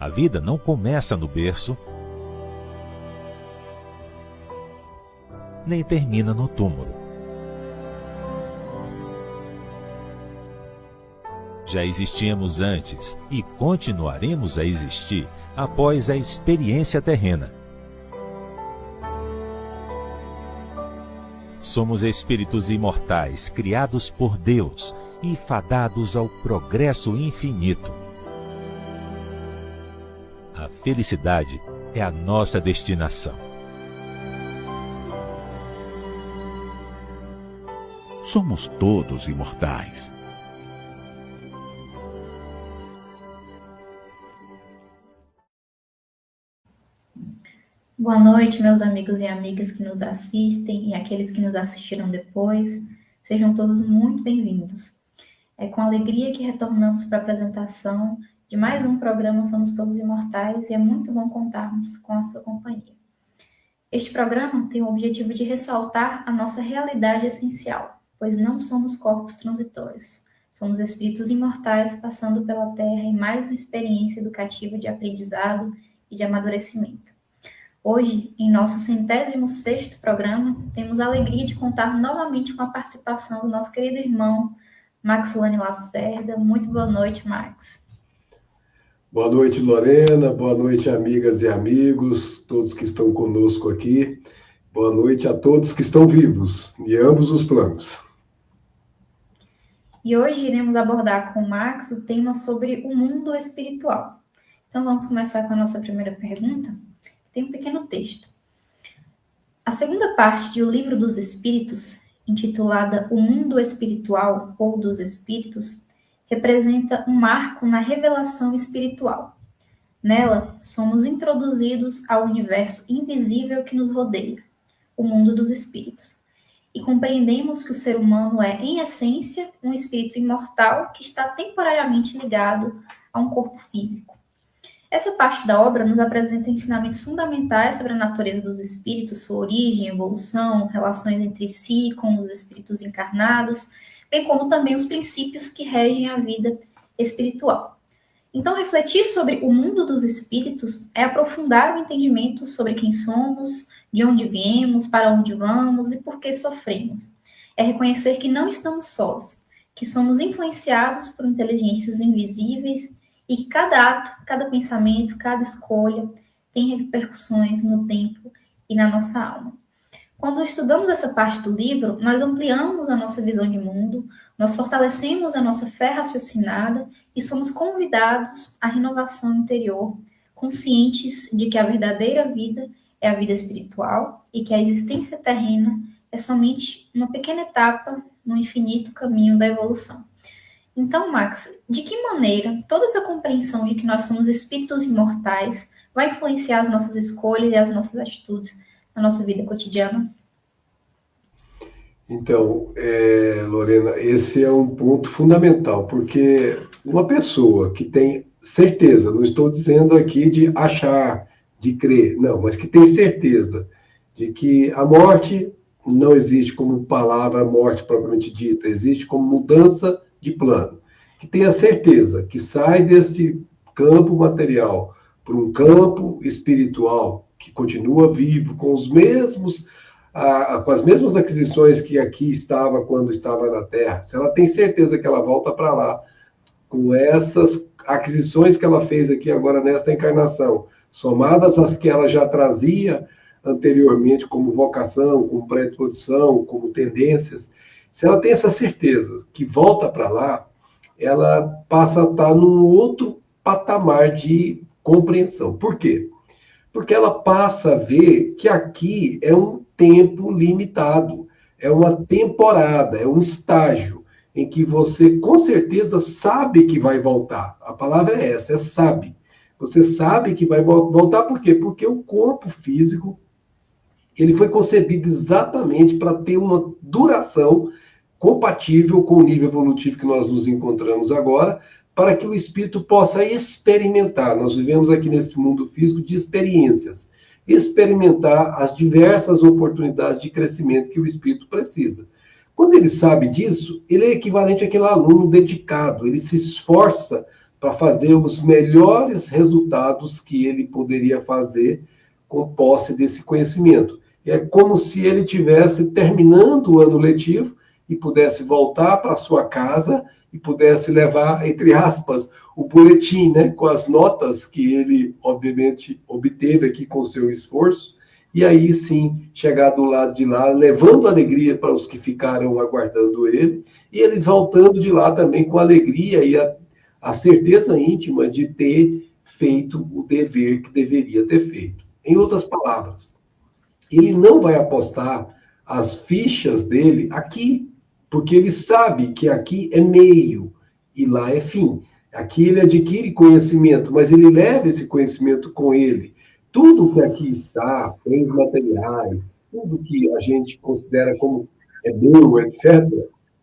A vida não começa no berço, nem termina no túmulo. Já existíamos antes e continuaremos a existir após a experiência terrena. Somos espíritos imortais, criados por Deus e fadados ao progresso infinito. A felicidade é a nossa destinação. Somos todos imortais. Boa noite, meus amigos e amigas que nos assistem e aqueles que nos assistiram depois. Sejam todos muito bem-vindos. É com alegria que retornamos para a apresentação de mais um programa Somos Todos Imortais e é muito bom contarmos com a sua companhia. Este programa tem o objetivo de ressaltar a nossa realidade essencial, pois não somos corpos transitórios. Somos espíritos imortais passando pela Terra em mais uma experiência educativa de aprendizado e de amadurecimento. Hoje, em nosso 106º programa, temos a alegria de contar novamente com a participação do nosso querido irmão, Maxlane Lacerda. Muito boa noite, Max. Boa noite, Lorena. Boa noite, amigas e amigos, todos que estão conosco aqui. Boa noite a todos que estão vivos, em ambos os planos. E hoje iremos abordar com o Max o tema sobre o mundo espiritual. Então, vamos começar com a nossa primeira pergunta. Tem um pequeno texto. A segunda parte de O Livro dos Espíritos, intitulada O Mundo Espiritual ou dos Espíritos, representa um marco na revelação espiritual. Nela, somos introduzidos ao universo invisível que nos rodeia, o mundo dos espíritos, e compreendemos que o ser humano é, em essência, um espírito imortal que está temporariamente ligado a um corpo físico. Essa parte da obra nos apresenta ensinamentos fundamentais sobre a natureza dos espíritos, sua origem, evolução, relações entre si com os espíritos encarnados, bem como também os princípios que regem a vida espiritual. Então, refletir sobre o mundo dos espíritos é aprofundar o entendimento sobre quem somos, de onde viemos, para onde vamos e por que sofremos. É reconhecer que não estamos sós, que somos influenciados por inteligências invisíveis e que cada ato, cada pensamento, cada escolha tem repercussões no tempo e na nossa alma. Quando estudamos essa parte do livro, nós ampliamos a nossa visão de mundo, nós fortalecemos a nossa fé raciocinada e somos convidados à renovação interior, conscientes de que a verdadeira vida é a vida espiritual e que a existência terrena é somente uma pequena etapa no infinito caminho da evolução. Então, Max, de que maneira toda essa compreensão de que nós somos espíritos imortais vai influenciar as nossas escolhas e as nossas atitudes na nossa vida cotidiana? Então, Lorena, esse é um ponto fundamental, porque uma pessoa que tem certeza, não estou dizendo aqui de achar, de crer, não, mas que tem certeza de que a morte não existe como palavra morte propriamente dita, existe como mudança de plano, que tenha certeza que sai deste campo material para um campo espiritual que continua vivo, com os mesmos, com as mesmas aquisições que aqui estava quando estava na Terra. Se ela tem certeza que ela volta para lá, com essas aquisições que ela fez aqui agora nesta encarnação, somadas às que ela já trazia anteriormente como vocação, como predisposição, como tendências, se ela tem essa certeza que volta para lá, ela passa a estar num outro patamar de compreensão. Por quê? Porque ela passa a ver que aqui é um tempo limitado, é uma temporada, é um estágio em que você com certeza sabe que vai voltar. A palavra é essa, é sabe. Você sabe que vai voltar por quê? Porque o corpo físico ele foi concebido exatamente para ter uma duração compatível com o nível evolutivo que nós nos encontramos agora, para que o espírito possa experimentar. Nós vivemos aqui nesse mundo físico de experiências. Experimentar as diversas oportunidades de crescimento que o espírito precisa. Quando ele sabe disso, ele é equivalente àquele aluno dedicado, ele se esforça para fazer os melhores resultados que ele poderia fazer com posse desse conhecimento. É como se ele tivesse terminando o ano letivo e pudesse voltar para sua casa e pudesse levar, entre aspas, o boletim, né, com as notas que ele, obviamente, obteve aqui com o seu esforço, e aí sim chegar do lado de lá, levando alegria para os que ficaram aguardando ele, e ele voltando de lá também com alegria e a certeza íntima de ter feito o dever que deveria ter feito. Em outras palavras, ele não vai apostar as fichas dele aqui, porque ele sabe que aqui é meio e lá é fim. Aqui ele adquire conhecimento, mas ele leva esse conhecimento com ele. Tudo que aqui está, bens materiais, tudo que a gente considera como é meu, etc.,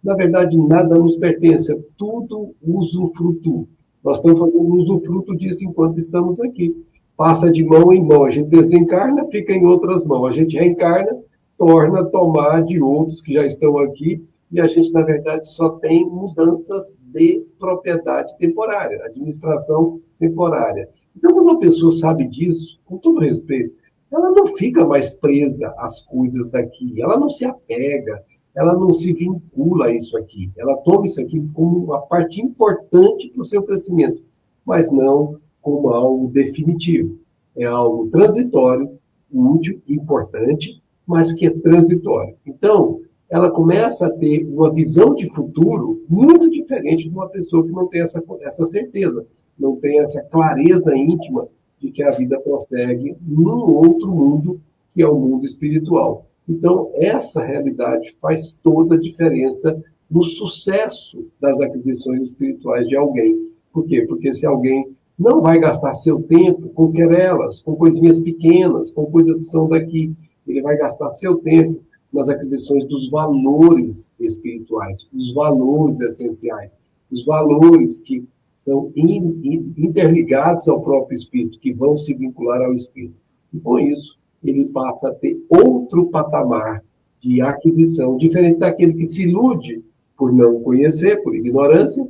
na verdade, nada nos pertence, é tudo usufruto. Nós estamos fazendo usufruto disso enquanto estamos aqui. Passa de mão em mão, a gente desencarna, fica em outras mãos. A gente reencarna, torna a tomar de outros que já estão aqui, e a gente, na verdade, só tem mudanças de propriedade temporária, administração temporária. Então, quando uma pessoa sabe disso, com todo respeito, ela não fica mais presa às coisas daqui, ela não se apega, ela não se vincula a isso aqui. Ela toma isso aqui como uma parte importante para o seu crescimento, mas não como algo definitivo. É algo transitório, útil, importante, mas que é transitório. Então, ela começa a ter uma visão de futuro muito diferente de uma pessoa que não tem essa certeza, não tem essa clareza íntima de que a vida prossegue num outro mundo, que é o mundo espiritual. Então, essa realidade faz toda a diferença no sucesso das aquisições espirituais de alguém. Por quê? Porque se alguém não vai gastar seu tempo com querelas, com coisinhas pequenas, com coisas que são daqui, ele vai gastar seu tempo nas aquisições dos valores espirituais, os valores essenciais, os valores que são interligados ao próprio espírito, que vão se vincular ao espírito. E com isso, ele passa a ter outro patamar de aquisição, diferente daquele que se ilude por não conhecer, por ignorância,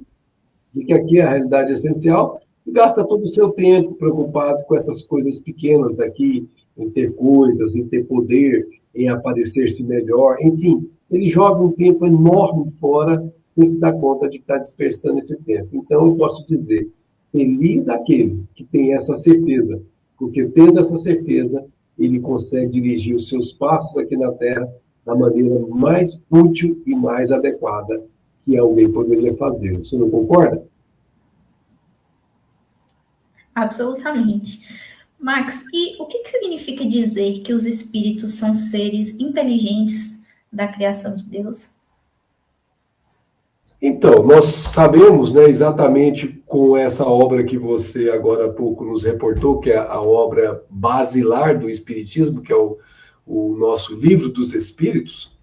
de que aqui é a realidade essencial, e gasta todo o seu tempo preocupado com essas coisas pequenas daqui, em ter coisas, em ter poder, em aparecer-se melhor, enfim, ele joga um tempo enorme fora sem se dar conta de que está dispersando esse tempo. Então, eu posso dizer, feliz daquele que tem essa certeza, porque tendo essa certeza, ele consegue dirigir os seus passos aqui na Terra da maneira mais útil e mais adequada que alguém poderia fazer. Você não concorda? Absolutamente. Max, e o que significa dizer que os espíritos são seres inteligentes da criação de Deus? Então, nós sabemos, né, exatamente com essa obra que você agora há pouco nos reportou, que é a obra basilar do Espiritismo, que é o nosso livro dos Espíritos,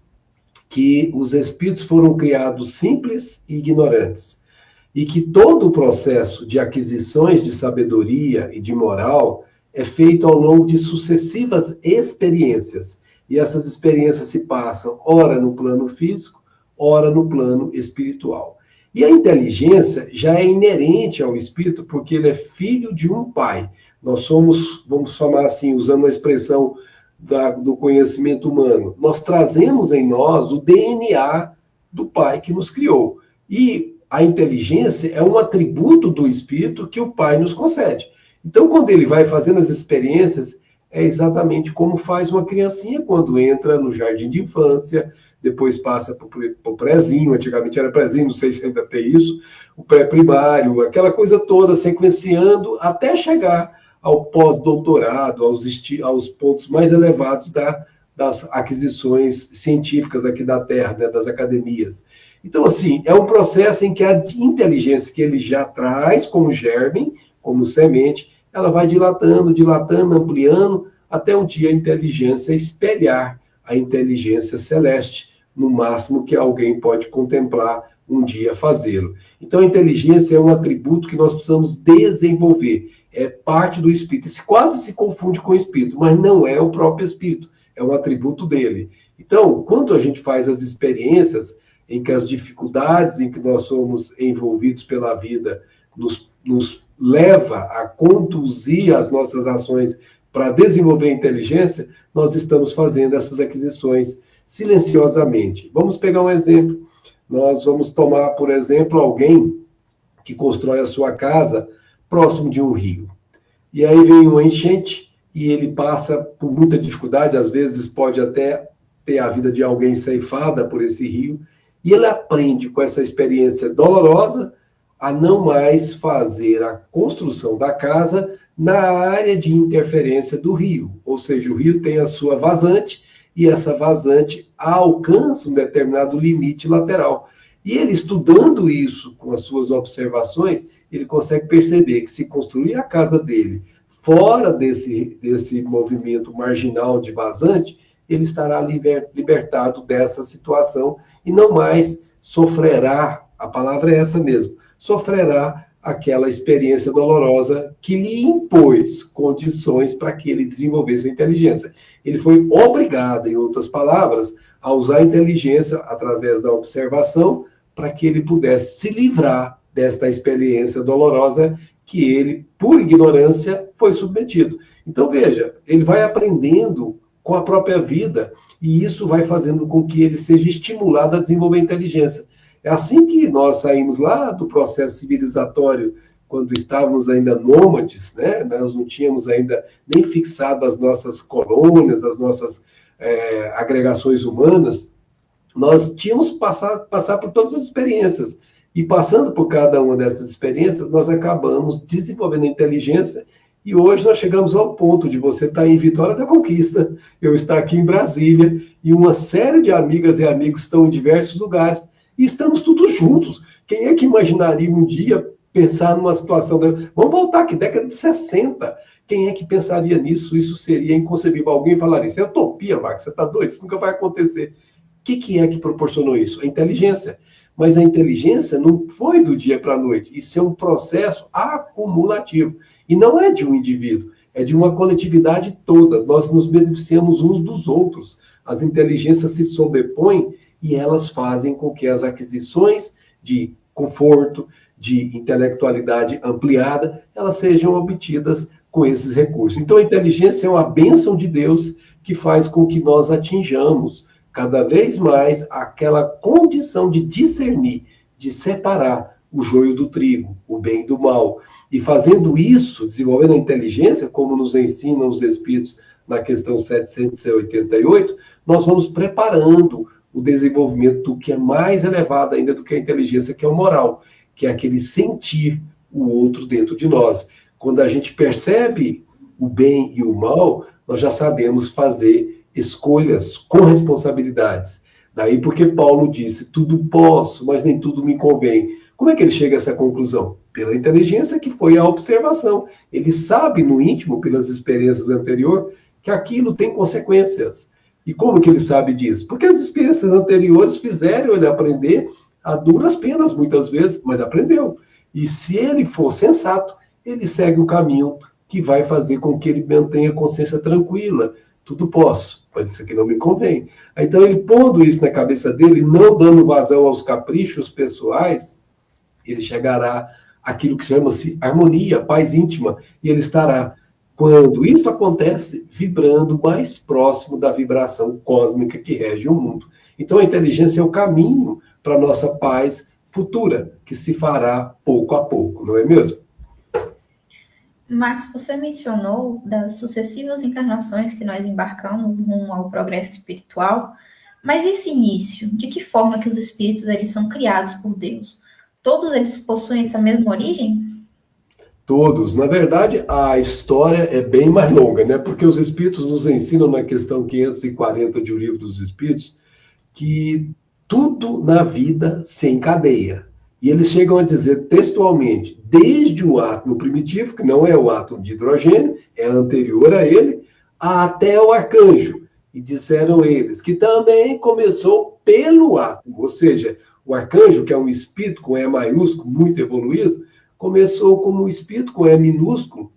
que os Espíritos foram criados simples e ignorantes, e que todo o processo de aquisições de sabedoria e de moral é feito ao longo de sucessivas experiências, e essas experiências se passam, ora no plano físico, ora no plano espiritual. E a inteligência já é inerente ao espírito, porque ele é filho de um pai. Nós somos, vamos falar assim, usando a expressão do conhecimento humano, nós trazemos em nós o DNA do pai que nos criou. E a inteligência é um atributo do espírito que o pai nos concede. Então, quando ele vai fazendo as experiências, é exatamente como faz uma criancinha quando entra no jardim de infância, depois passa para o prézinho, antigamente era prézinho, não sei se ainda tem isso, o pré-primário, aquela coisa toda, sequenciando até chegar ao pós-doutorado, aos pontos mais elevados das aquisições científicas aqui da Terra, né, das academias. Então, assim, é um processo em que a inteligência que ele já traz como germe, como semente, ela vai dilatando, ampliando, até um dia a inteligência espelhar a inteligência celeste, no máximo que alguém pode contemplar um dia fazê-lo. Então, a inteligência é um atributo que nós precisamos desenvolver. É parte do espírito. Isso quase se confunde com o espírito, mas não é o próprio espírito. É um atributo dele. Então, quando a gente faz as experiências em que as dificuldades em que nós somos envolvidos pela vida nos leva a conduzir as nossas ações para desenvolver a inteligência, nós estamos fazendo essas aquisições silenciosamente. Vamos pegar um exemplo. Nós vamos tomar, por exemplo, alguém que constrói a sua casa próximo de um rio. E aí vem uma enchente e ele passa por muita dificuldade, às vezes pode até ter a vida de alguém ceifada por esse rio, e ele aprende com essa experiência dolorosa a não mais fazer a construção da casa na área de interferência do rio. Ou seja, o rio tem a sua vazante e essa vazante alcança um determinado limite lateral. E ele, estudando isso com as suas observações, ele consegue perceber que se construir a casa dele fora desse movimento marginal de vazante, ele estará libertado dessa situação e não mais sofrerá, a palavra é essa mesmo, sofrerá aquela experiência dolorosa que lhe impôs condições para que ele desenvolvesse a inteligência. Ele foi obrigado, em outras palavras, a usar a inteligência através da observação para que ele pudesse se livrar desta experiência dolorosa que ele, por ignorância, foi submetido. Então, veja, ele vai aprendendo com a própria vida e isso vai fazendo com que ele seja estimulado a desenvolver a inteligência. É assim que nós saímos lá do processo civilizatório, quando estávamos ainda nômades, né? Nós não tínhamos ainda nem fixado as nossas colônias, as nossas agregações humanas. Nós tínhamos que passar por todas as experiências. E passando por cada uma dessas experiências, nós acabamos desenvolvendo a inteligência. E hoje nós chegamos ao ponto de você estar em Vitória da Conquista, eu estar aqui em Brasília, e uma série de amigas e amigos estão em diversos lugares. E estamos todos juntos. Quem é que imaginaria um dia pensar numa situação... Vamos voltar aqui, década de 60. Quem é que pensaria nisso? Isso seria inconcebível. Alguém falaria, isso é utopia, Marcos, você está doido? Isso nunca vai acontecer. O que é que proporcionou isso? A inteligência. Mas a inteligência não foi do dia para a noite. Isso é um processo acumulativo. E não é de um indivíduo, é de uma coletividade toda. Nós nos beneficiamos uns dos outros. As inteligências se sobrepõem e elas fazem com que as aquisições de conforto, de intelectualidade ampliada, elas sejam obtidas com esses recursos. Então, a inteligência é uma bênção de Deus que faz com que nós atinjamos cada vez mais aquela condição de discernir, de separar o joio do trigo, o bem do mal. E fazendo isso, desenvolvendo a inteligência, como nos ensinam os Espíritos na questão 788, nós vamos preparando o desenvolvimento do que é mais elevado ainda do que a inteligência, que é o moral, que é aquele sentir o outro dentro de nós. Quando a gente percebe o bem e o mal, nós já sabemos fazer escolhas com responsabilidades. Daí porque Paulo disse, tudo posso, mas nem tudo me convém. Como é que ele chega a essa conclusão? Pela inteligência que foi a observação. Ele sabe no íntimo, pelas experiências anteriores, que aquilo tem consequências. E como que ele sabe disso? Porque as experiências anteriores fizeram ele aprender a duras penas, muitas vezes, mas aprendeu. E se ele for sensato, ele segue o caminho que vai fazer com que ele mantenha a consciência tranquila. Tudo posso, mas isso aqui não me convém. Então, ele pondo isso na cabeça dele, não dando vazão aos caprichos pessoais, ele chegará àquilo que chama-se harmonia, paz íntima, e ele estará, quando isso acontece, vibrando mais próximo da vibração cósmica que rege o mundo. Então, a inteligência é o caminho para a nossa paz futura, que se fará pouco a pouco, não é mesmo? Max, você mencionou das sucessivas encarnações que nós embarcamos rumo ao progresso espiritual, mas esse início, de que forma que os espíritos eles são criados por Deus? Todos eles possuem essa mesma origem? Todos. Na verdade, a história é bem mais longa, né? Porque os espíritos nos ensinam na questão 540 de O Livro dos Espíritos que tudo na vida se encadeia. E eles chegam a dizer textualmente, desde o átomo primitivo, que não é o átomo de hidrogênio, é anterior a ele, até o arcanjo. E disseram eles que também começou pelo átomo. Ou seja, o arcanjo, que é um espírito com E maiúsculo, muito evoluído, começou como um espírito com E minúsculo,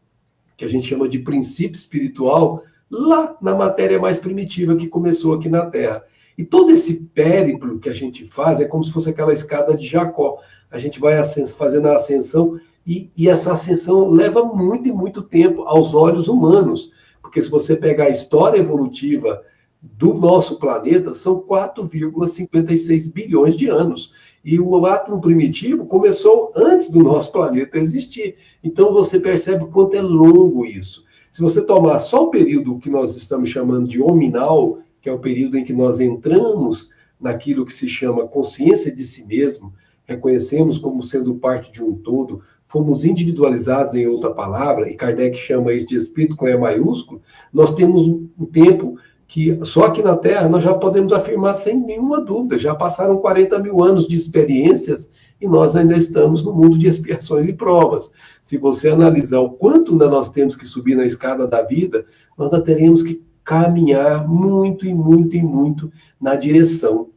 que a gente chama de princípio espiritual, lá na matéria mais primitiva que começou aqui na Terra. E todo esse périplo que a gente faz é como se fosse aquela escada de Jacó. A gente vai fazendo a ascensão e essa ascensão leva muito e muito tempo aos olhos humanos. Porque se você pegar a história evolutiva do nosso planeta, são 4,56 bilhões de anos. E o átomo primitivo começou antes do nosso planeta existir. Então você percebe o quanto é longo isso. Se você tomar só o período que nós estamos chamando de hominal, que é o período em que nós entramos naquilo que se chama consciência de si mesmo, reconhecemos como sendo parte de um todo, fomos individualizados, em outra palavra, e Kardec chama isso de espírito com E maiúsculo, nós temos um tempo que só aqui na Terra nós já podemos afirmar sem nenhuma dúvida, já passaram 40 mil anos de experiências e nós ainda estamos no mundo de expiações e provas. Se você analisar o quanto ainda nós temos que subir na escada da vida, nós ainda teremos que caminhar muito e muito e muito na direção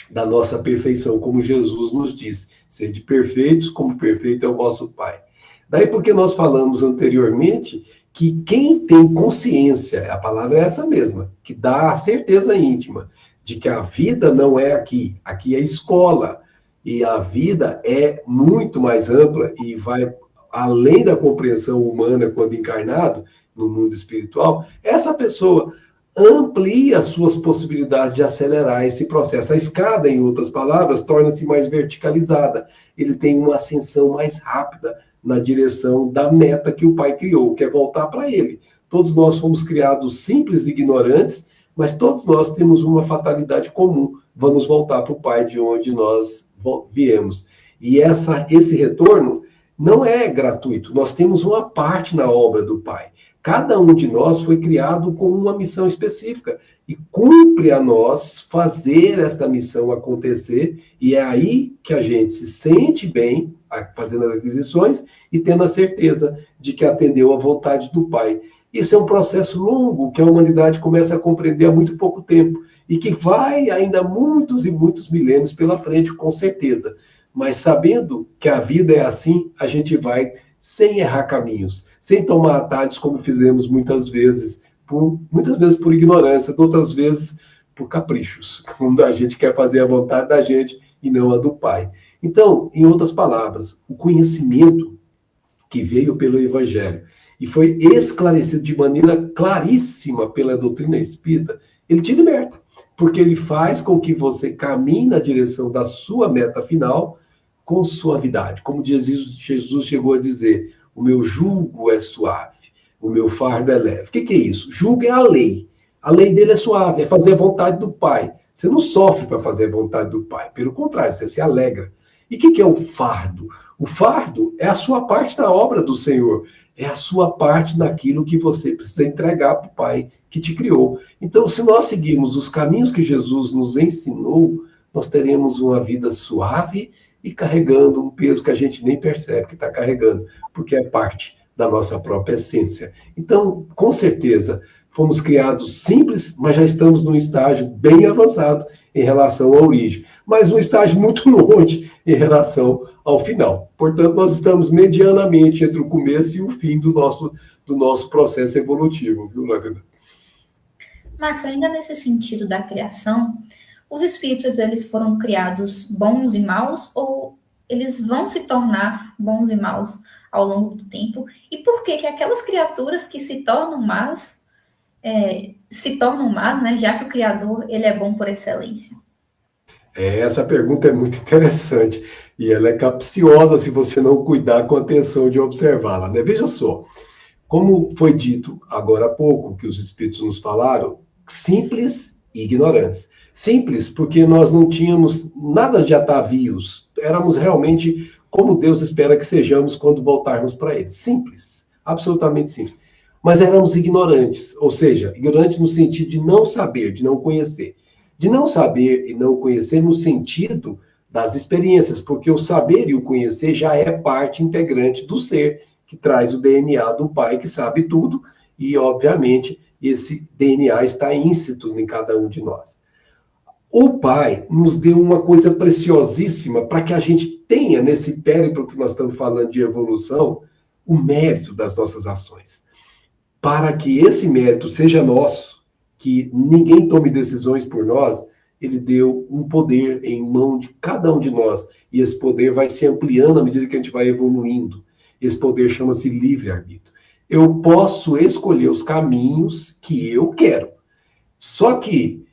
da nossa perfeição, como Jesus nos diz, sede perfeitos como perfeito é o vosso Pai. Daí porque nós falamos anteriormente que quem tem consciência, a palavra é essa mesma, que dá a certeza íntima de que a vida não é aqui, aqui é escola, e a vida é muito mais ampla e vai além da compreensão humana quando encarnado no mundo espiritual, essa pessoa amplia as suas possibilidades de acelerar esse processo. A escada, em outras palavras, torna-se mais verticalizada. Ele tem uma ascensão mais rápida na direção da meta que o Pai criou, que é voltar para Ele. Todos nós fomos criados simples e ignorantes, mas todos nós temos uma fatalidade comum. Vamos voltar para o Pai de onde nós viemos. E esse retorno não é gratuito. Nós temos uma parte na obra do Pai. Cada um de nós foi criado com uma missão específica e cumpre a nós fazer esta missão acontecer, e é aí que a gente se sente bem fazendo as aquisições e tendo a certeza de que atendeu à vontade do Pai. Isso é um processo longo que a humanidade começa a compreender há muito pouco tempo e que vai ainda muitos e muitos milênios pela frente, com certeza. Mas sabendo que a vida é assim, a gente vai sem errar caminhos, sem tomar atalhos como fizemos muitas vezes por ignorância, outras vezes por caprichos, quando a gente quer fazer a vontade da gente e não a do Pai. Então, em outras palavras, o conhecimento que veio pelo Evangelho e foi esclarecido de maneira claríssima pela doutrina espírita, ele te liberta, porque ele faz com que você caminhe na direção da sua meta final com suavidade. Como Jesus chegou a dizer, o meu jugo é suave, o meu fardo é leve. O que é isso? Jugo é a lei. A lei dele é suave, é fazer a vontade do Pai. Você não sofre para fazer a vontade do Pai, pelo contrário, você se alegra. E o que é o fardo? O fardo é a sua parte na obra do Senhor, é a sua parte naquilo que você precisa entregar para o Pai que te criou. Então, se nós seguirmos os caminhos que Jesus nos ensinou, nós teremos uma vida suave e carregando um peso que a gente nem percebe que está carregando, porque é parte da nossa própria essência. Então, com certeza, fomos criados simples, mas já estamos num estágio bem avançado em relação à origem, mas um estágio muito longe em relação ao final. Portanto, nós estamos medianamente entre o começo e o fim do nosso processo evolutivo, viu, Lagana? Max, ainda nesse sentido da criação, os espíritos, eles foram criados bons e maus, ou eles vão se tornar bons e maus ao longo do tempo? E por que aquelas criaturas que se tornam más, né, já que o Criador, ele é bom por excelência? Essa pergunta é muito interessante e ela é capciosa se você não cuidar com atenção de observá-la, né? Veja só, como foi dito agora há pouco, que os espíritos nos falaram, simples e ignorantes. Simples porque nós não tínhamos nada de atavios, éramos realmente como Deus espera que sejamos quando voltarmos para Ele. Simples, absolutamente simples. Mas éramos ignorantes, ou seja, ignorantes no sentido de não saber, de não conhecer. De não saber e não conhecer no sentido das experiências, porque o saber e o conhecer já é parte integrante do ser, que traz o DNA do Pai, que sabe tudo, e, obviamente, esse DNA está íncito em cada um de nós. O Pai nos deu uma coisa preciosíssima para que a gente tenha, nesse périplo que nós estamos falando de evolução, o mérito das nossas ações. Para que esse mérito seja nosso, que ninguém tome decisões por nós, ele deu um poder em mão de cada um de nós. E esse poder vai se ampliando à medida que a gente vai evoluindo. Esse poder chama-se livre-arbítrio. Eu posso escolher os caminhos que eu quero. Só que,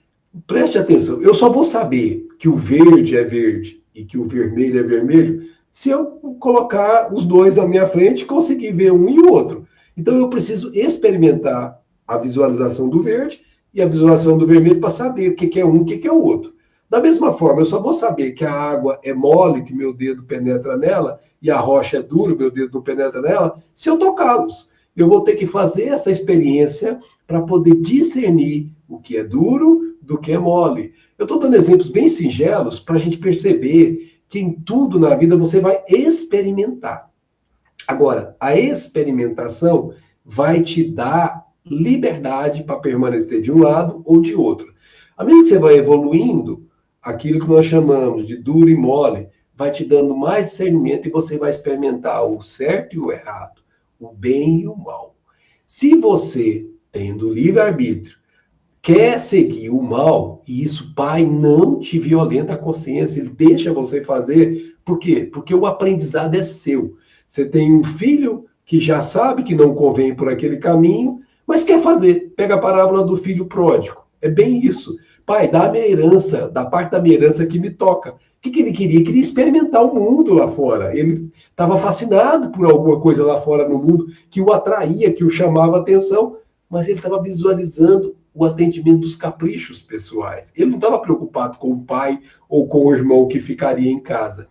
preste atenção, eu só vou saber que o verde é verde e que o vermelho é vermelho se eu colocar os dois na minha frente e conseguir ver um e o outro. Então eu preciso experimentar a visualização do verde e a visualização do vermelho para saber o que é um e o que é o outro. Da mesma forma, eu só vou saber que a água é mole, que meu dedo penetra nela, e a rocha é dura, meu dedo não penetra nela, se eu tocá-los. Eu vou ter que fazer essa experiência para poder discernir o que é duro do que é mole. Eu estou dando exemplos bem singelos para a gente perceber que em tudo na vida você vai experimentar. Agora, a experimentação vai te dar liberdade para permanecer de um lado ou de outro. À medida que você vai evoluindo, aquilo que nós chamamos de duro e mole vai te dando mais discernimento e você vai experimentar o certo e o errado, o bem e o mal. Se você, tendo livre-arbítrio, quer seguir o mal, e isso o pai não te violenta a consciência, ele deixa você fazer. Por quê? Porque o aprendizado é seu. Você tem um filho que já sabe que não convém por aquele caminho, mas quer fazer. Pega a parábola do filho pródigo. É bem isso. Pai, dá a minha herança, da parte da minha herança que me toca. O que ele queria? Ele queria experimentar o mundo lá fora. Ele estava fascinado por alguma coisa lá fora no mundo que o atraía, que o chamava a atenção, mas ele estava visualizando o atendimento dos caprichos pessoais. Ele não estava preocupado com o pai ou com o irmão que ficaria em casa.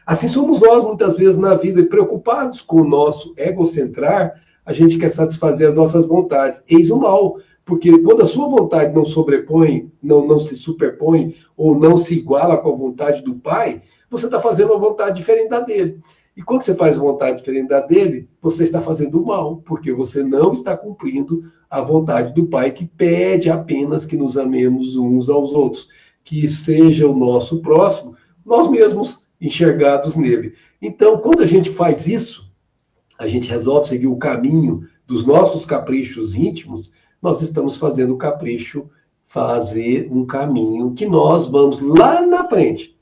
Assim somos nós, muitas vezes, na vida, preocupados com o nosso egocentrar, a gente quer satisfazer as nossas vontades. Eis o mal, porque quando a sua vontade não sobrepõe, não se superpõe, ou não se iguala com a vontade do pai, você está fazendo uma vontade diferente da dele. E quando você faz uma vontade diferente da dele, você está fazendo mal, porque você não está cumprindo a vontade do pai, que pede apenas que nos amemos uns aos outros, que seja o nosso próximo, nós mesmos enxergados nele. Então, quando a gente faz isso, a gente resolve seguir o caminho dos nossos caprichos íntimos, nós estamos fazendo o capricho fazer um caminho que nós vamos lá na frente,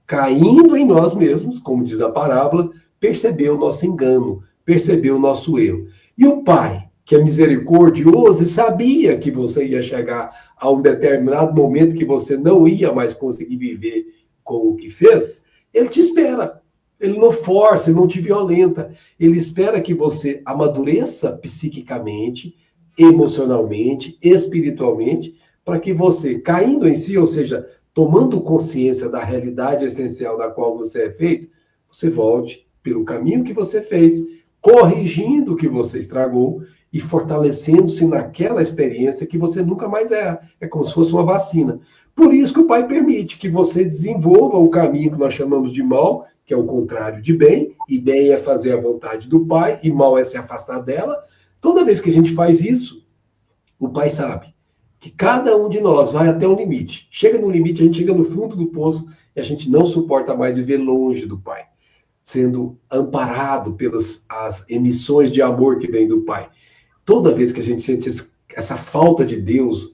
caindo em nós mesmos, como diz a parábola, perceber o nosso engano, perceber o nosso erro. E o pai, que é misericordioso e sabia que você ia chegar a um determinado momento que você não ia mais conseguir viver com o que fez, ele te espera. Ele não força, ele não te violenta. Ele espera que você amadureça psiquicamente, emocionalmente, espiritualmente, para que você, caindo em si, ou seja, tomando consciência da realidade essencial da qual você é feito, você volte pelo caminho que você fez, corrigindo o que você estragou e fortalecendo-se naquela experiência que você nunca mais erra. É como se fosse uma vacina. Por isso que o pai permite que você desenvolva o caminho que nós chamamos de mal, que é o contrário de bem, e bem é fazer a vontade do pai, e mal é se afastar dela. Toda vez que a gente faz isso, o pai sabe que cada um de nós vai até um limite. Chega no limite, a gente chega no fundo do poço e a gente não suporta mais viver longe do pai, sendo amparado pelas as emissões de amor que vem do pai. Toda vez que a gente sente essa falta de Deus,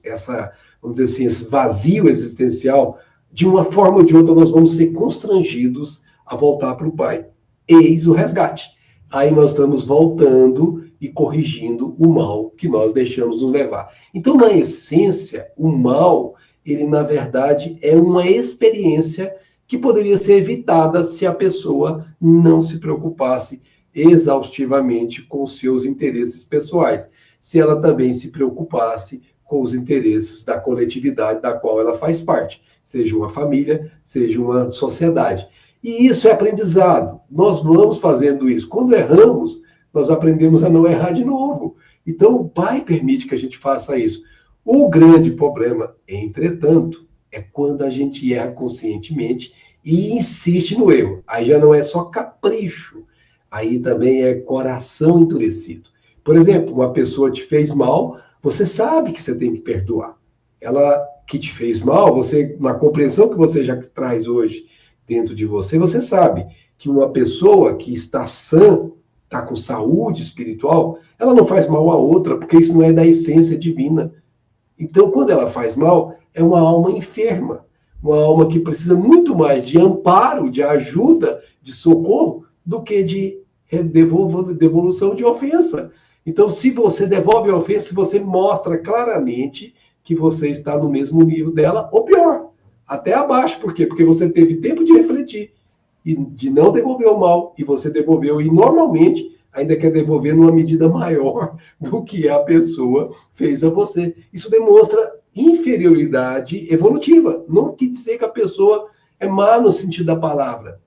vamos dizer assim, esse vazio existencial, de uma forma ou de outra nós vamos ser constrangidos a voltar para o pai. Eis o resgate. Aí nós estamos voltando e corrigindo o mal que nós deixamos nos levar. Então, na essência, o mal, ele na verdade é uma experiência que poderia ser evitada se a pessoa não se preocupasse exaustivamente com os seus interesses pessoais, se ela também se preocupasse com os interesses da coletividade da qual ela faz parte, seja uma família, seja uma sociedade. E isso é aprendizado. Nós vamos fazendo isso. Quando erramos, nós aprendemos a não errar de novo. Então, o pai permite que a gente faça isso. O grande problema, entretanto, é quando a gente erra conscientemente e insiste no erro. Aí já não é só capricho, aí também é coração endurecido. Por exemplo, uma pessoa te fez mal, você sabe que você tem que perdoar. Ela que te fez mal, você, na compreensão que você já traz hoje dentro de você, você sabe que uma pessoa que está sã, está com saúde espiritual, ela não faz mal a outra, porque isso não é da essência divina. Então, quando ela faz mal, é uma alma enferma. uma alma que precisa muito mais de amparo, de ajuda, de socorro, do que de devolução de ofensa. Então, se você devolve a ofensa, você mostra claramente que você está no mesmo nível dela, ou pior, até abaixo. Por quê? Porque você teve tempo de refletir e de não devolver o mal, e você devolveu, e normalmente ainda quer devolver numa medida maior do que a pessoa fez a você. Isso demonstra inferioridade evolutiva. Não quer dizer que a pessoa é má no sentido da palavra.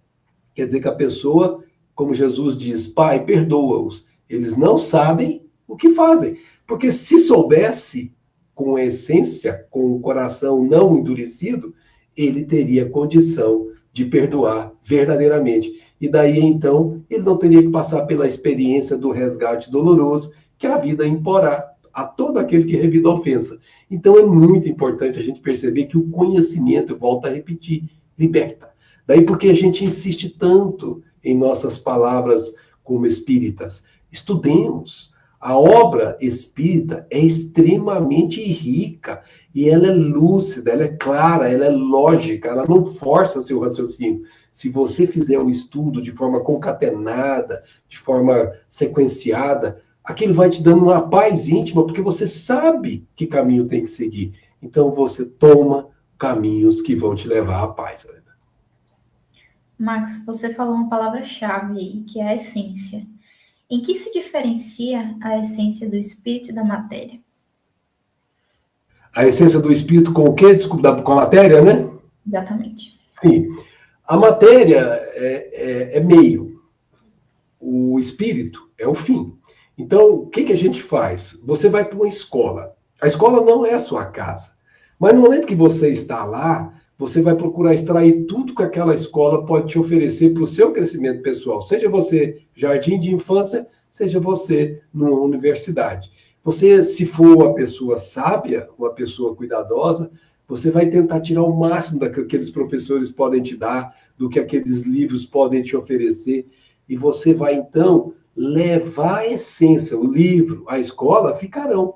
Quer dizer que a pessoa, como Jesus diz, Pai, perdoa-os. Eles não sabem o que fazem. Porque se soubesse, com a essência, com o coração não endurecido, ele teria condição de perdoar verdadeiramente. E daí, então, ele não teria que passar pela experiência do resgate doloroso que a vida imporá a todo aquele que revida a ofensa. Então, é muito importante a gente perceber que o conhecimento, eu volto a repetir, liberta. Daí porque a gente insiste tanto em nossas palavras como espíritas. Estudemos. A obra espírita é extremamente rica e ela é lúcida, ela é clara, ela é lógica, ela não força seu raciocínio. Se você fizer um estudo de forma concatenada, de forma sequenciada, aquilo vai te dando uma paz íntima, porque você sabe que caminho tem que seguir. Então você toma caminhos que vão te levar à paz. Marcos, você falou uma palavra-chave aí, que é a essência. Em que se diferencia a essência do espírito e da matéria? A essência do espírito com o quê? Desculpa, com a matéria, né? Exatamente. Sim. A matéria é meio. O espírito é o fim. Então, o que a gente faz? Você vai para uma escola. A escola não é a sua casa. Mas no momento que você está lá, você vai procurar extrair tudo que aquela escola pode te oferecer para o seu crescimento pessoal. Seja você jardim de infância, seja você numa universidade. Você, se for uma pessoa sábia, uma pessoa cuidadosa, você vai tentar tirar o máximo do que aqueles professores podem te dar, do que aqueles livros podem te oferecer. E você vai, então, levar a essência. O livro, a escola ficarão.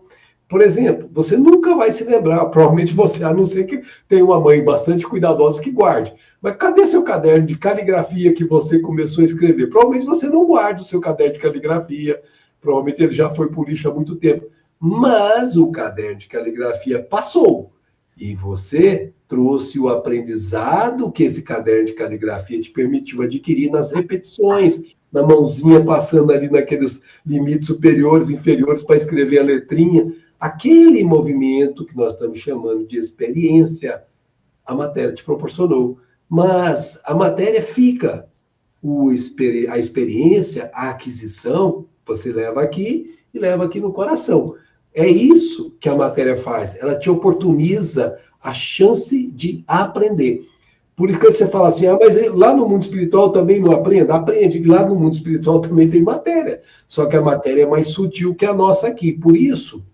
Por exemplo, você nunca vai se lembrar, provavelmente você, a não ser que tenha uma mãe bastante cuidadosa que guarde. Mas cadê seu caderno de caligrafia que você começou a escrever? Provavelmente você não guarda o seu caderno de caligrafia, provavelmente ele já foi por lixo há muito tempo. Mas o caderno de caligrafia passou. E você trouxe o aprendizado que esse caderno de caligrafia te permitiu adquirir nas repetições, na mãozinha passando ali naqueles limites superiores e inferiores para escrever a letrinha. Aquele movimento que nós estamos chamando de experiência, a matéria te proporcionou. Mas a matéria fica. A experiência, a aquisição, você leva aqui e leva aqui no coração. É isso que a matéria faz. Ela te oportuniza a chance de aprender. Por isso que você fala assim, mas lá no mundo espiritual também não aprende? Aprende. Lá no mundo espiritual também tem matéria. Só que a matéria é mais sutil que a nossa aqui. Por isso,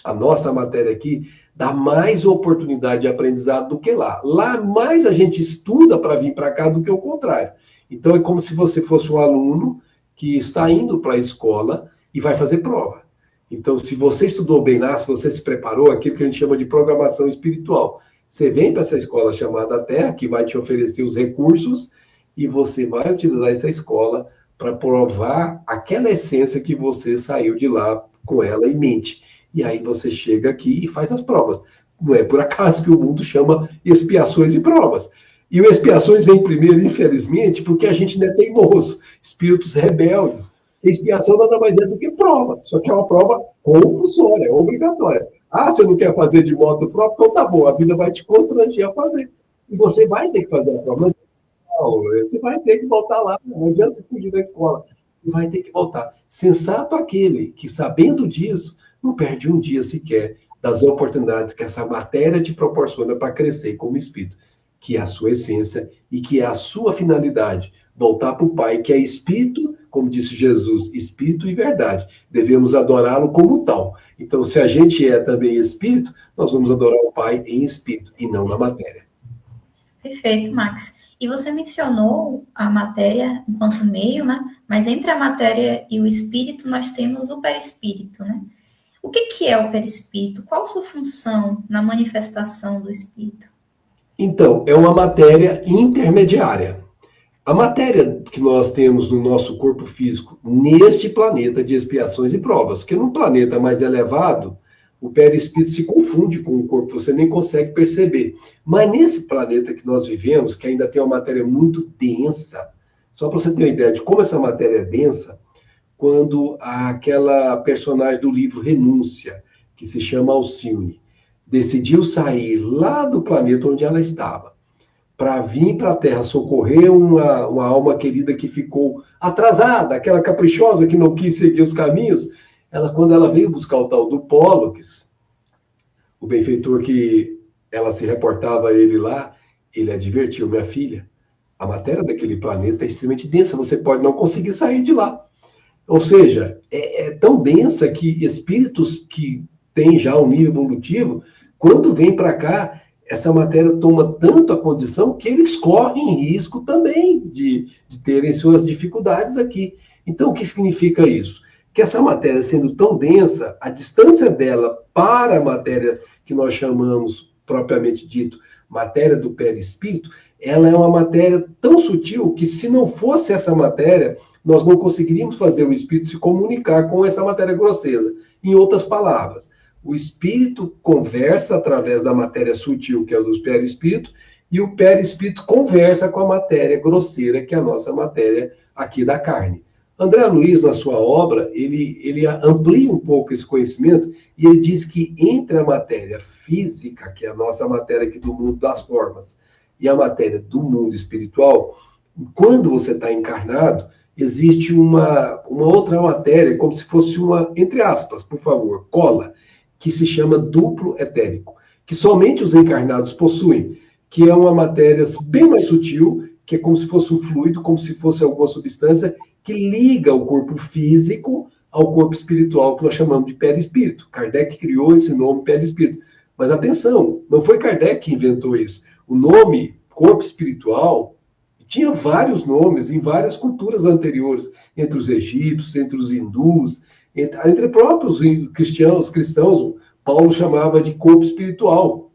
a nossa matéria aqui dá mais oportunidade de aprendizado do que lá. Lá mais a gente estuda para vir para cá do que o contrário. Então é como se você fosse um aluno que está indo para a escola e vai fazer prova. Então, se você estudou bem lá, se você se preparou, aquilo que a gente chama de programação espiritual. Você vem para essa escola chamada Terra, que vai te oferecer os recursos, e você vai utilizar essa escola para provar aquela essência que você saiu de lá com ela em mente. E aí você chega aqui e faz as provas. Não é por acaso que o mundo chama expiações e provas. E o expiações vem primeiro, infelizmente, porque a gente ainda é teimoso, espíritos rebeldes. Expiação nada mais é do que prova, só que é uma prova compulsória, é obrigatória. Ah, você não quer fazer de modo próprio? Então tá bom, a vida vai te constranger a fazer. E você vai ter que fazer a prova. Não, você vai ter que voltar lá, não adianta você fugir da escola. Você vai ter que voltar. Sensato aquele que, sabendo disso, não perde um dia sequer das oportunidades que essa matéria te proporciona para crescer como espírito, que é a sua essência e que é a sua finalidade. Voltar para o Pai, que é espírito, como disse Jesus, espírito e verdade. Devemos adorá-lo como tal. Então, se a gente é também espírito, nós vamos adorar o Pai em espírito e não na matéria. Perfeito, Max. E você mencionou a matéria enquanto meio, né? Mas entre a matéria e o espírito, nós temos o perispírito, né? O que é o perispírito? Qual a sua função na manifestação do espírito? Então, é uma matéria intermediária. A matéria que nós temos no nosso corpo físico, neste planeta de expiações e provas, porque num planeta mais elevado, o perispírito se confunde com o corpo, você nem consegue perceber. Mas nesse planeta que nós vivemos, que ainda tem uma matéria muito densa, só para você ter uma ideia de como essa matéria é densa, quando aquela personagem do livro Renúncia, que se chama Alcione, decidiu sair lá do planeta onde ela estava, para vir para a Terra socorrer uma alma querida que ficou atrasada, aquela caprichosa que não quis seguir os caminhos, quando ela veio buscar o tal do Pólux, o benfeitor que ela se reportava a ele lá, ele advertiu: minha filha, a matéria daquele planeta é extremamente densa, você pode não conseguir sair de lá. Ou seja, é tão densa que espíritos que têm já um nível evolutivo, quando vêm para cá, essa matéria toma tanto a condição que eles correm risco também de terem suas dificuldades aqui. Então, o que significa isso? Que essa matéria, sendo tão densa, a distância dela para a matéria que nós chamamos, propriamente dito, matéria do perispírito, ela é uma matéria tão sutil que, se não fosse essa matéria, nós não conseguiríamos fazer o espírito se comunicar com essa matéria grosseira. Em outras palavras, o espírito conversa através da matéria sutil, que é o dos perispíritos, e o perispírito conversa com a matéria grosseira, que é a nossa matéria aqui da carne. André Luiz, na sua obra, ele amplia um pouco esse conhecimento e ele diz que entre a matéria física, que é a nossa matéria aqui do mundo das formas, e a matéria do mundo espiritual, quando você está encarnado, existe uma outra matéria, como se fosse uma, entre aspas, por favor, cola, que se chama duplo etérico, que somente os encarnados possuem, que é uma matéria bem mais sutil, que é como se fosse um fluido, como se fosse alguma substância que liga o corpo físico ao corpo espiritual, que nós chamamos de perispírito. Kardec criou esse nome perispírito. Mas atenção, não foi Kardec que inventou isso. O nome corpo espiritual tinha vários nomes em várias culturas anteriores, entre os egípcios, entre os hindus, entre próprios cristãos, Paulo chamava de corpo espiritual.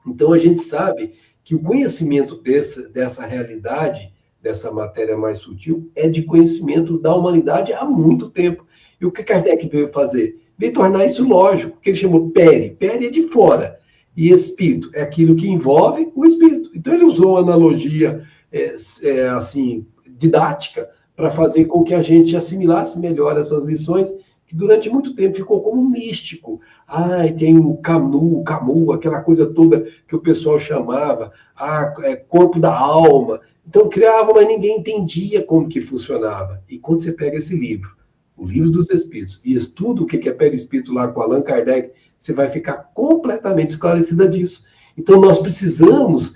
Então a gente sabe que o conhecimento dessa realidade, dessa matéria mais sutil, é de conhecimento da humanidade há muito tempo. E o que Kardec veio fazer? Veio tornar isso lógico, que ele chamou peri. Peri é de fora. E espírito é aquilo que envolve o espírito. Então ele usou uma analogia assim, didática para fazer com que a gente assimilasse melhor essas lições, que durante muito tempo ficou como místico. Tem o Camu, aquela coisa toda que o pessoal chamava, corpo da alma. Então criava, mas ninguém entendia como que funcionava. E quando você pega esse livro, o Livro dos Espíritos, e estuda o que é perispírito lá com Allan Kardec, você vai ficar completamente esclarecida disso. Então nós precisamos,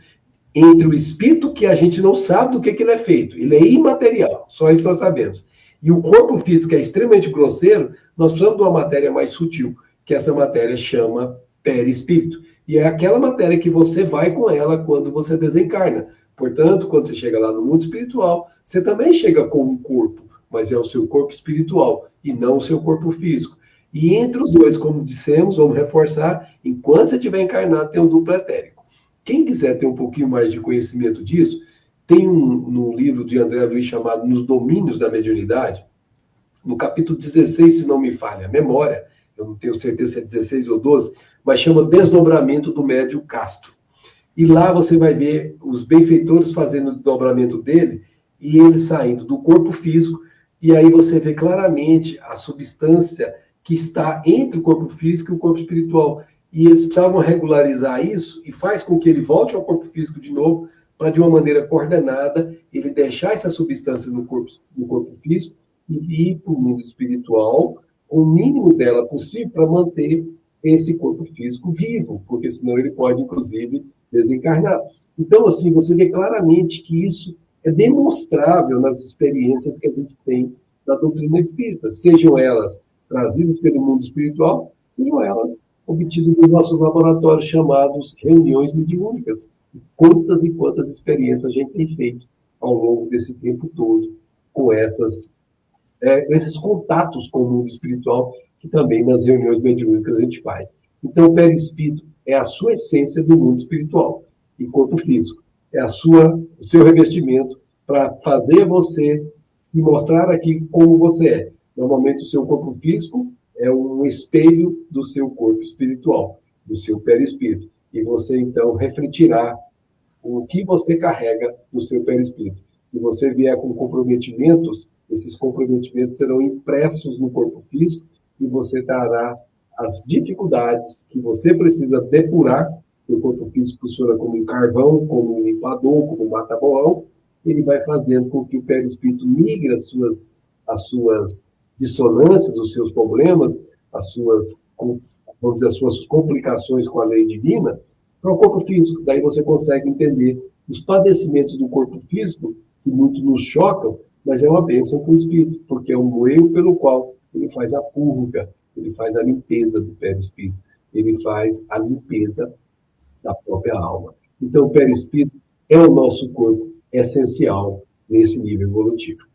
entre o espírito, que a gente não sabe do que ele é feito, ele é imaterial, só isso nós sabemos, e o corpo físico é extremamente grosseiro, nós precisamos de uma matéria mais sutil, que essa matéria chama perispírito. E é aquela matéria que você vai com ela quando você desencarna. Portanto, quando você chega lá no mundo espiritual, você também chega com um corpo, mas é o seu corpo espiritual e não o seu corpo físico. E entre os dois, como dissemos, vamos reforçar, enquanto você estiver encarnado, tem um duplo etérico. Quem quiser ter um pouquinho mais de conhecimento disso, tem no livro de André Luiz chamado Nos Domínios da Mediunidade, no capítulo 16, se não me falha a memória, eu não tenho certeza se é 16 ou 12, mas chama Desdobramento do Médium Castro. E lá você vai ver os benfeitores fazendo o desdobramento dele e ele saindo do corpo físico, e aí você vê claramente a substância que está entre o corpo físico e o corpo espiritual. E eles precisavam regularizar isso e faz com que ele volte ao corpo físico de novo, para, de uma maneira coordenada, ele deixar essa substância no corpo físico e ir para o mundo espiritual, o mínimo dela possível, para manter esse corpo físico vivo, porque senão ele pode, inclusive, desencarnar. Então, assim, você vê claramente que isso é demonstrável nas experiências que a gente tem da doutrina espírita, sejam elas trazidas pelo mundo espiritual, sejam elas obtidas nos nossos laboratórios chamados reuniões mediúnicas. Quantas e quantas experiências a gente tem feito ao longo desse tempo todo com esses contatos com o mundo espiritual, que também nas reuniões mediúnicas a gente faz. Então, o perispírito é a sua essência do mundo espiritual. e corpo físico. É o seu revestimento para fazer você se mostrar aqui como você é. Normalmente, o seu corpo físico é um espelho do seu corpo espiritual, do seu perispírito. E você, então, refletirá o que você carrega no seu perispírito. Se você vier com comprometimentos, esses comprometimentos serão impressos no corpo físico e você terá as dificuldades que você precisa depurar. O corpo físico funciona como um carvão, como um limpador, como um mata-borrão. Ele vai fazendo com que o perispírito migre as suas dissonâncias, os seus problemas, vamos dizer, as suas complicações com a lei divina, para o corpo físico. Daí você consegue entender os padecimentos do corpo físico, que muito nos chocam, mas é uma bênção para o espírito, porque é um meio pelo qual ele faz a purga, ele faz a limpeza do perispírito, ele faz a limpeza da própria alma. Então, o perispírito é o nosso corpo essencial nesse nível evolutivo.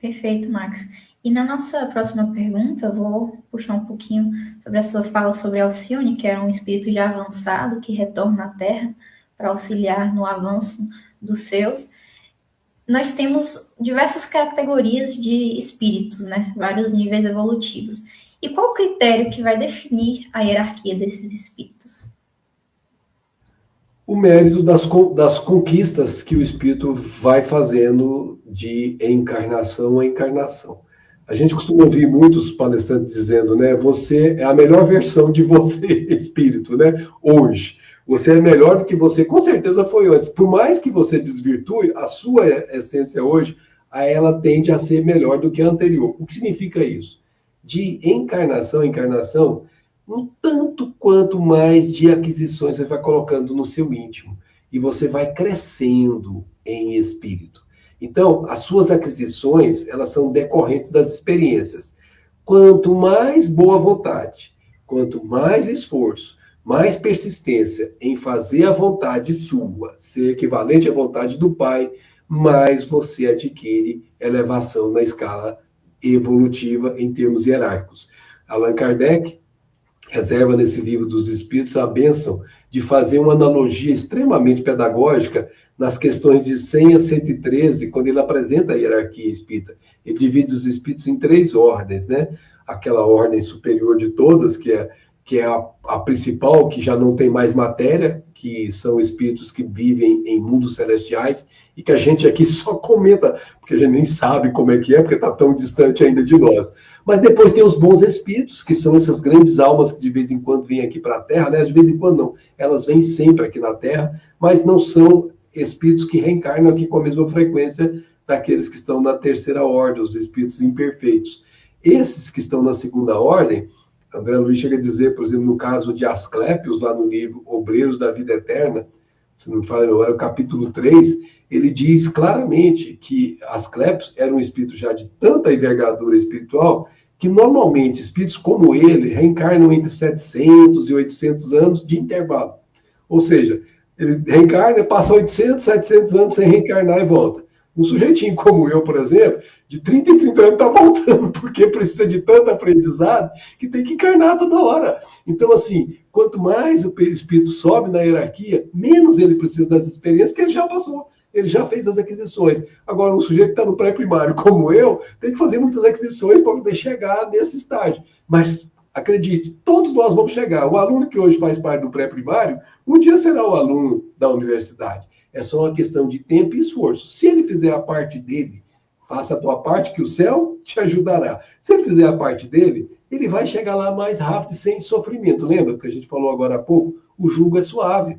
Perfeito, Max. E na nossa próxima pergunta, eu vou puxar um pouquinho sobre a sua fala sobre Alcione, que era um espírito já avançado que retorna à Terra para auxiliar no avanço dos seus. Nós temos diversas categorias de espíritos, né? Vários níveis evolutivos. E qual o critério que vai definir a hierarquia desses espíritos? O mérito das conquistas que o espírito vai fazendo de encarnação a encarnação. A gente costuma ouvir muitos palestrantes dizendo, né? Você é a melhor versão de você, espírito, né? Hoje. Você é melhor do que você, com certeza, foi antes. Por mais que você desvirtue, a sua essência hoje, ela tende a ser melhor do que a anterior. O que significa isso? De encarnação em encarnação, um tanto quanto mais de aquisições você vai colocando no seu íntimo. E você vai crescendo em espírito. Então, as suas aquisições, elas são decorrentes das experiências. Quanto mais boa vontade, quanto mais esforço, mais persistência em fazer a vontade sua ser equivalente à vontade do Pai, mais você adquire elevação na escala evolutiva em termos hierárquicos. Allan Kardec reserva nesse livro dos Espíritos a bênção de fazer uma analogia extremamente pedagógica nas questões de 100 a 113, quando ele apresenta a hierarquia espírita. Ele divide os espíritos em 3 ordens, né? Aquela ordem superior de todas, que é a principal, que já não tem mais matéria, que são espíritos que vivem em mundos celestiais, e que a gente aqui só comenta, porque a gente nem sabe como é que é, porque está tão distante ainda de nós. Mas depois tem os bons espíritos, que são essas grandes almas que de vez em quando vêm aqui para a Terra, né? De vez em quando não, elas vêm sempre aqui na Terra, mas não são espíritos que reencarnam aqui com a mesma frequência daqueles que estão na terceira ordem, os espíritos imperfeitos. Esses que estão na segunda ordem, André Luiz chega a dizer, por exemplo, no caso de Asclépios, lá no livro Obreiros da Vida Eterna, se não me falo agora, o capítulo 3, ele diz claramente que Asclépios era um espírito já de tanta envergadura espiritual que normalmente espíritos como ele reencarnam entre 700 e 800 anos de intervalo. Ou seja, ele reencarna, passa 800, 700 anos sem reencarnar e volta. Um sujeitinho como eu, por exemplo, de 30 em 30 anos está voltando, porque precisa de tanto aprendizado que tem que encarnar toda hora. Então, assim, quanto mais o espírito sobe na hierarquia, menos ele precisa das experiências que ele já passou. Ele já fez as aquisições. Agora, um sujeito que está no pré-primário, como eu, tem que fazer muitas aquisições para poder chegar nesse estágio. Mas, acredite, todos nós vamos chegar. O aluno que hoje faz parte do pré-primário, um dia será o aluno da universidade. É só uma questão de tempo e esforço. Se ele fizer a parte dele, faça a tua parte que o céu te ajudará. Se ele fizer a parte dele, ele vai chegar lá mais rápido e sem sofrimento. Lembra que a gente falou agora há pouco? O jugo é suave.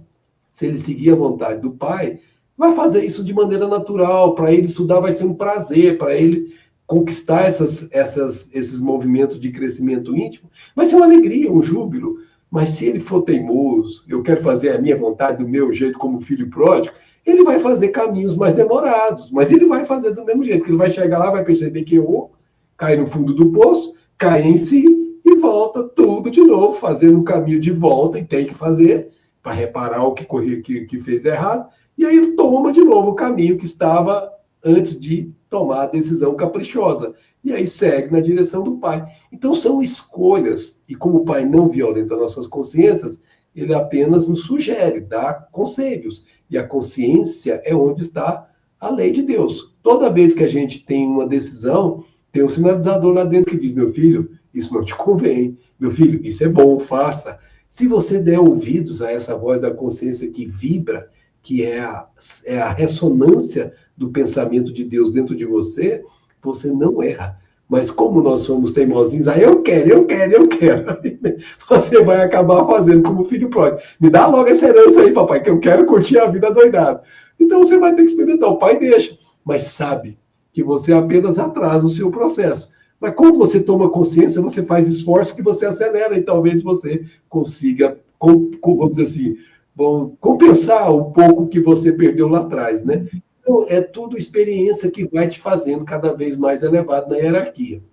Se ele seguir a vontade do Pai, vai fazer isso de maneira natural. Para ele estudar vai ser um prazer. Para ele conquistar esses movimentos de crescimento íntimo, vai ser uma alegria, um júbilo. Mas se ele for teimoso, eu quero fazer a minha vontade do meu jeito como filho pródigo, ele vai fazer caminhos mais demorados, mas ele vai fazer do mesmo jeito, que ele vai chegar lá, vai perceber que errou, cai no fundo do poço, cai em si e volta tudo de novo, fazendo o caminho de volta, e tem que fazer, para reparar o que fez errado, e aí ele toma de novo o caminho que estava antes de tomar a decisão caprichosa. E aí segue na direção do Pai. Então são escolhas, e como o Pai não violenta nossas consciências, ele apenas nos sugere, dá conselhos. E a consciência é onde está a lei de Deus. Toda vez que a gente tem uma decisão, tem um sinalizador lá dentro que diz, meu filho, isso não te convém. Meu filho, isso é bom, faça. Se você der ouvidos a essa voz da consciência que vibra, que é a ressonância do pensamento de Deus dentro de você, você não erra. Mas como nós somos teimosinhos, aí eu quero. Você vai acabar fazendo como filho pródigo. Me dá logo essa herança aí, papai, que eu quero curtir a vida doidado. Então você vai ter que experimentar. O pai deixa, mas sabe que você apenas atrasa o seu processo. Mas quando você toma consciência, você faz esforço que você acelera e talvez você consiga, vamos dizer assim, compensar um pouco que você perdeu lá atrás, né? Então, é tudo experiência que vai te fazendo cada vez mais elevado na hierarquia.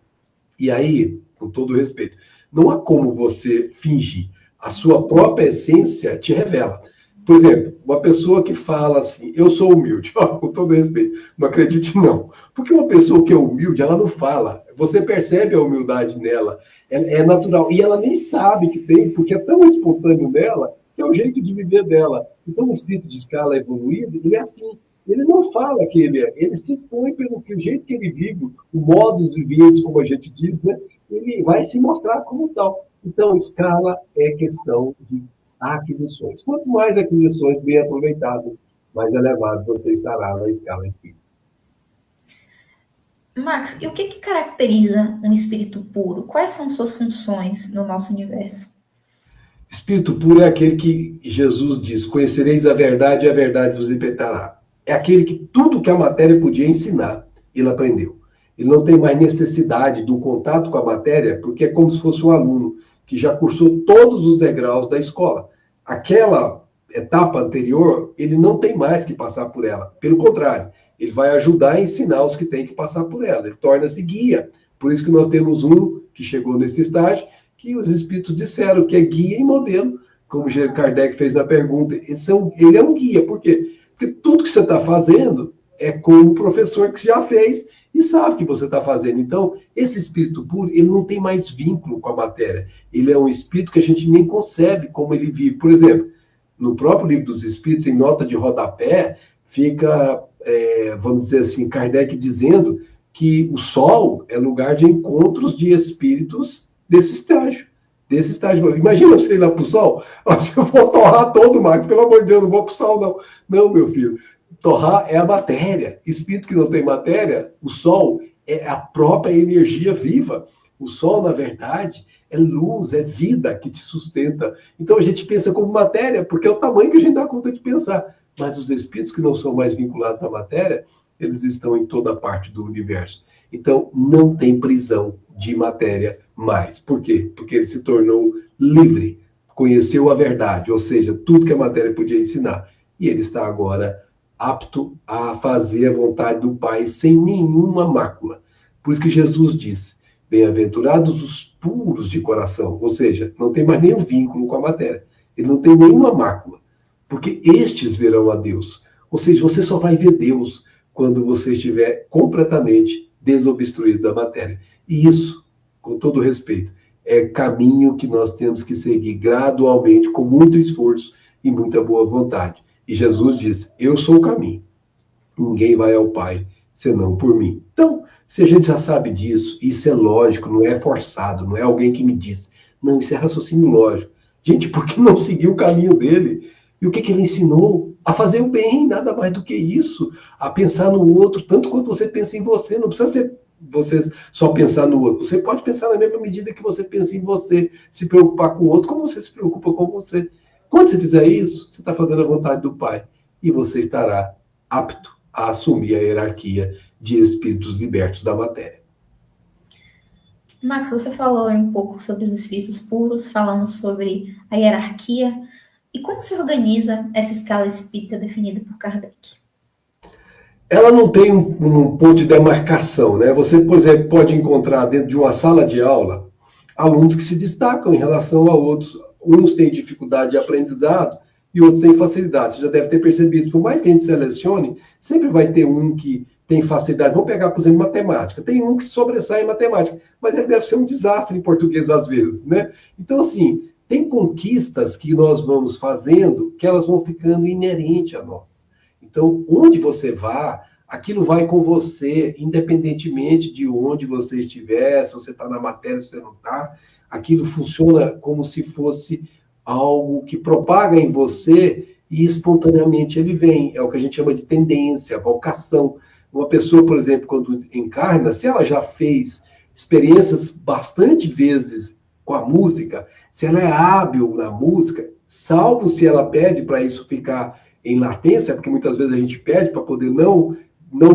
E aí, com todo respeito, não há como você fingir. A sua própria essência te revela. Por exemplo, uma pessoa que fala assim, eu sou humilde, com todo respeito, não acredite não. Porque uma pessoa que é humilde, ela não fala. Você percebe a humildade nela, é natural. E ela nem sabe que tem, porque é tão espontâneo nela, que é o jeito de viver dela. Então, o espírito de escala evoluído, ele é assim. Ele não fala que ele é, ele se expõe pelo jeito que ele vive, o modus vivendi, como a gente diz, né? Ele vai se mostrar como tal. Então, escala é questão de aquisições. Quanto mais aquisições bem aproveitadas, mais elevado você estará na escala espírita. Max, e o que caracteriza um espírito puro? Quais são suas funções no nosso universo? Espírito puro é aquele que Jesus diz, conhecereis a verdade e a verdade vos libertará. É aquele que tudo que a matéria podia ensinar, ele aprendeu. Ele não tem mais necessidade do contato com a matéria, porque é como se fosse um aluno que já cursou todos os degraus da escola. Aquela etapa anterior, ele não tem mais que passar por ela. Pelo contrário, ele vai ajudar a ensinar os que têm que passar por ela. Ele torna-se guia. Por isso que nós temos um que chegou nesse estágio, que os espíritos disseram que é guia e modelo, como Kardec fez na pergunta. Ele é um guia. Por quê? Porque tudo que você está fazendo é com o professor que já fez e sabe que você está fazendo. Então, esse espírito puro, ele não tem mais vínculo com a matéria. Ele é um espírito que a gente nem concebe como ele vive. Por exemplo, no próprio Livro dos Espíritos, em nota de rodapé, fica, vamos dizer assim, Kardec dizendo que o Sol é lugar de encontros de espíritos desse estágio. Imagina você ir lá para o Sol, eu vou torrar todo, Marcos, pelo amor de Deus, não vou para o Sol, não. Não, meu filho, torrar é a matéria. Espírito que não tem matéria, o Sol é a própria energia viva. O Sol, na verdade, é luz, é vida que te sustenta. Então a gente pensa como matéria, porque é o tamanho que a gente dá conta de pensar. Mas os espíritos que não são mais vinculados à matéria, eles estão em toda parte do universo. Então não tem prisão de matéria mais. Por quê? Porque ele se tornou livre, conheceu a verdade, ou seja, tudo que a matéria podia ensinar. E ele está agora apto a fazer a vontade do Pai sem nenhuma mácula. Por isso que Jesus disse, bem-aventurados os puros de coração, ou seja, não tem mais nenhum vínculo com a matéria. Ele não tem nenhuma mácula, porque estes verão a Deus. Ou seja, você só vai ver Deus quando você estiver completamente desobstruído da matéria. E isso, com todo respeito, é caminho que nós temos que seguir gradualmente, com muito esforço e muita boa vontade. E Jesus disse, eu sou o caminho. Ninguém vai ao Pai senão por mim. Então, se a gente já sabe disso, isso é lógico, não é forçado, não é alguém que me diz. Não, isso é raciocínio lógico. Gente, por que não seguir o caminho dele? E o que ele ensinou? A fazer o bem, nada mais do que isso. A pensar no outro, tanto quanto você pensa em você. Não precisa ser você só pensar no outro. Você pode pensar na mesma medida que você pensa em você. Se preocupar com o outro, como você se preocupa com você. Quando você fizer isso, você está fazendo a vontade do Pai. E você estará apto a assumir a hierarquia de espíritos libertos da matéria. Max, você falou um pouco sobre os espíritos puros, falamos sobre a hierarquia. E como se organiza essa escala espírita definida por Kardec? Ela não tem um ponto de demarcação, né? Você, por exemplo, pode encontrar dentro de uma sala de aula alunos que se destacam em relação a outros. Uns têm dificuldade de aprendizado e outros têm facilidade. Você já deve ter percebido, por mais que a gente selecione, sempre vai ter um que tem facilidade. Vamos pegar, por exemplo, matemática. Tem um que sobressai em matemática, mas ele deve ser um desastre em português às vezes, né? Então, assim, tem conquistas que nós vamos fazendo que elas vão ficando inerentes a nós. Então, onde você vá, aquilo vai com você, independentemente de onde você estiver, se você está na matéria, se você não está, aquilo funciona como se fosse algo que propaga em você e espontaneamente ele vem. É o que a gente chama de tendência, vocação. Uma pessoa, por exemplo, quando encarna, se ela já fez experiências bastante vezes com a música, se ela é hábil na música, salvo se ela pede para isso ficar em latência, porque muitas vezes a gente pede para poder não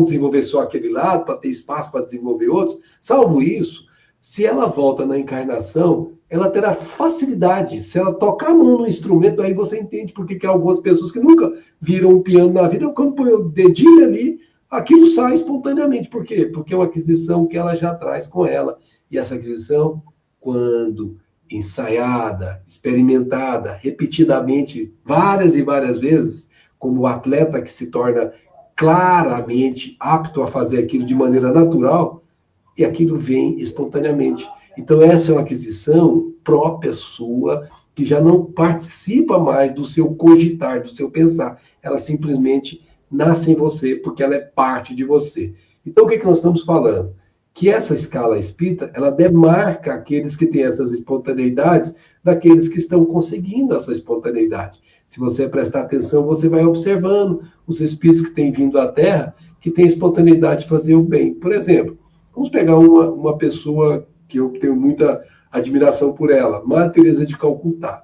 desenvolver só aquele lado, para ter espaço para desenvolver outros, salvo isso, se ela volta na encarnação, ela terá facilidade. Se ela tocar a mão no instrumento, aí você entende porque que algumas pessoas que nunca viram um piano na vida, quando põe o dedinho ali, aquilo sai espontaneamente. Por quê? Porque é uma aquisição que ela já traz com ela. E essa aquisição, quando ensaiada, experimentada, repetidamente, várias e várias vezes, como o atleta que se torna claramente apto a fazer aquilo de maneira natural, e aquilo vem espontaneamente. Então, essa é uma aquisição própria sua, que já não participa mais do seu cogitar, do seu pensar. Ela simplesmente nasce em você, porque ela é parte de você. Então, o que nós estamos falando? Que essa escala espírita, ela demarca aqueles que têm essas espontaneidades daqueles que estão conseguindo essa espontaneidade. Se você prestar atenção, você vai observando os espíritos que têm vindo à Terra, que têm espontaneidade de fazer o bem. Por exemplo, vamos pegar uma pessoa que eu tenho muita admiração por ela, Madre Teresa de Calcutá.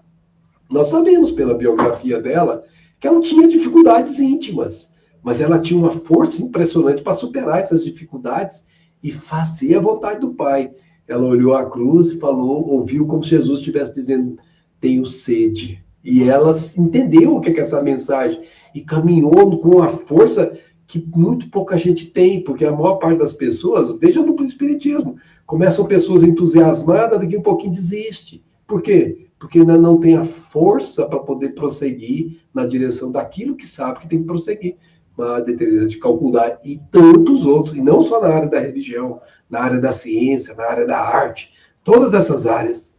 Nós sabemos pela biografia dela que ela tinha dificuldades íntimas, mas ela tinha uma força impressionante para superar essas dificuldades e fazer a vontade do Pai. Ela olhou a cruz e falou, ouviu como se Jesus estivesse dizendo, tenho sede. E ela entendeu o que é essa mensagem e caminhou com a força que muito pouca gente tem, porque a maior parte das pessoas, veja no Espiritismo, começam pessoas entusiasmadas, daqui a um pouquinho desiste. Por quê? Porque ainda não tem a força para poder prosseguir na direção daquilo que sabe que tem que prosseguir. Madre Teresa de Calcutá e tantos outros, e não só na área da religião, na área da ciência, na área da arte, todas essas áreas,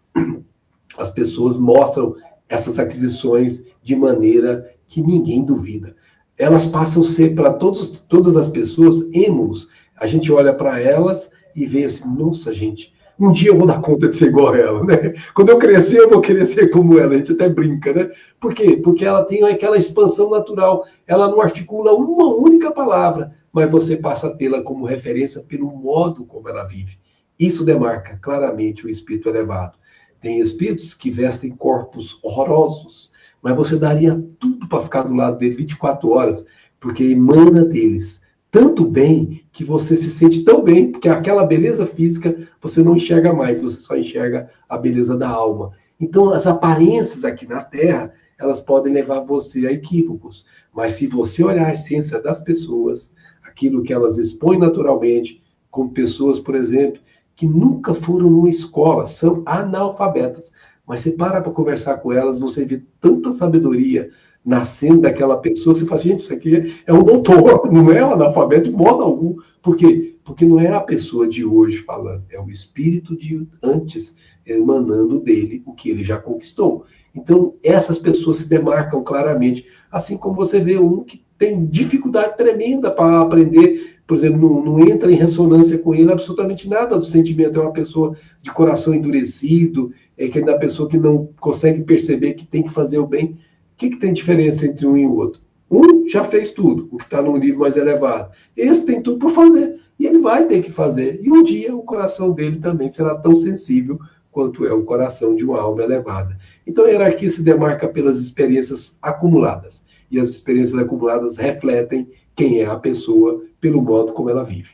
as pessoas mostram essas aquisições de maneira que ninguém duvida. Elas passam a ser para todas as pessoas êmulos. A gente olha para elas e vê assim, nossa, gente, um dia eu vou dar conta de ser igual a ela, né? Quando eu crescer, eu vou querer ser como ela. A gente até brinca, né? Por quê? Porque ela tem aquela expansão natural. Ela não articula uma única palavra, mas você passa a tê-la como referência pelo modo como ela vive. Isso demarca claramente o espírito elevado. Tem espíritos que vestem corpos horrorosos, mas você daria tudo para ficar do lado dele 24 horas, porque emana deles tanto bem que você se sente tão bem, porque aquela beleza física você não enxerga mais, você só enxerga a beleza da alma. Então, as aparências aqui na Terra, elas podem levar você a equívocos, mas se você olhar a essência das pessoas, aquilo que elas expõem naturalmente, como pessoas, por exemplo, que nunca foram numa escola, são analfabetas, mas você para conversar com elas, você vê tanta sabedoria nascendo daquela pessoa, você fala, gente, isso aqui é um doutor, não é um analfabeto de modo algum. Por quê? Porque não é a pessoa de hoje falando, é o espírito de antes emanando dele o que ele já conquistou. Então, essas pessoas se demarcam claramente, assim como você vê um que tem dificuldade tremenda para aprender, por exemplo, não entra em ressonância com ele absolutamente nada do sentimento, é uma pessoa de coração endurecido, que é da pessoa que não consegue perceber que tem que fazer o bem. O que tem diferença entre um e o outro? Um já fez tudo, o que está num nível mais elevado. Esse tem tudo por fazer, e ele vai ter que fazer. E um dia o coração dele também será tão sensível quanto é o coração de uma alma elevada. Então a hierarquia se demarca pelas experiências acumuladas. E as experiências acumuladas refletem quem é a pessoa pelo modo como ela vive.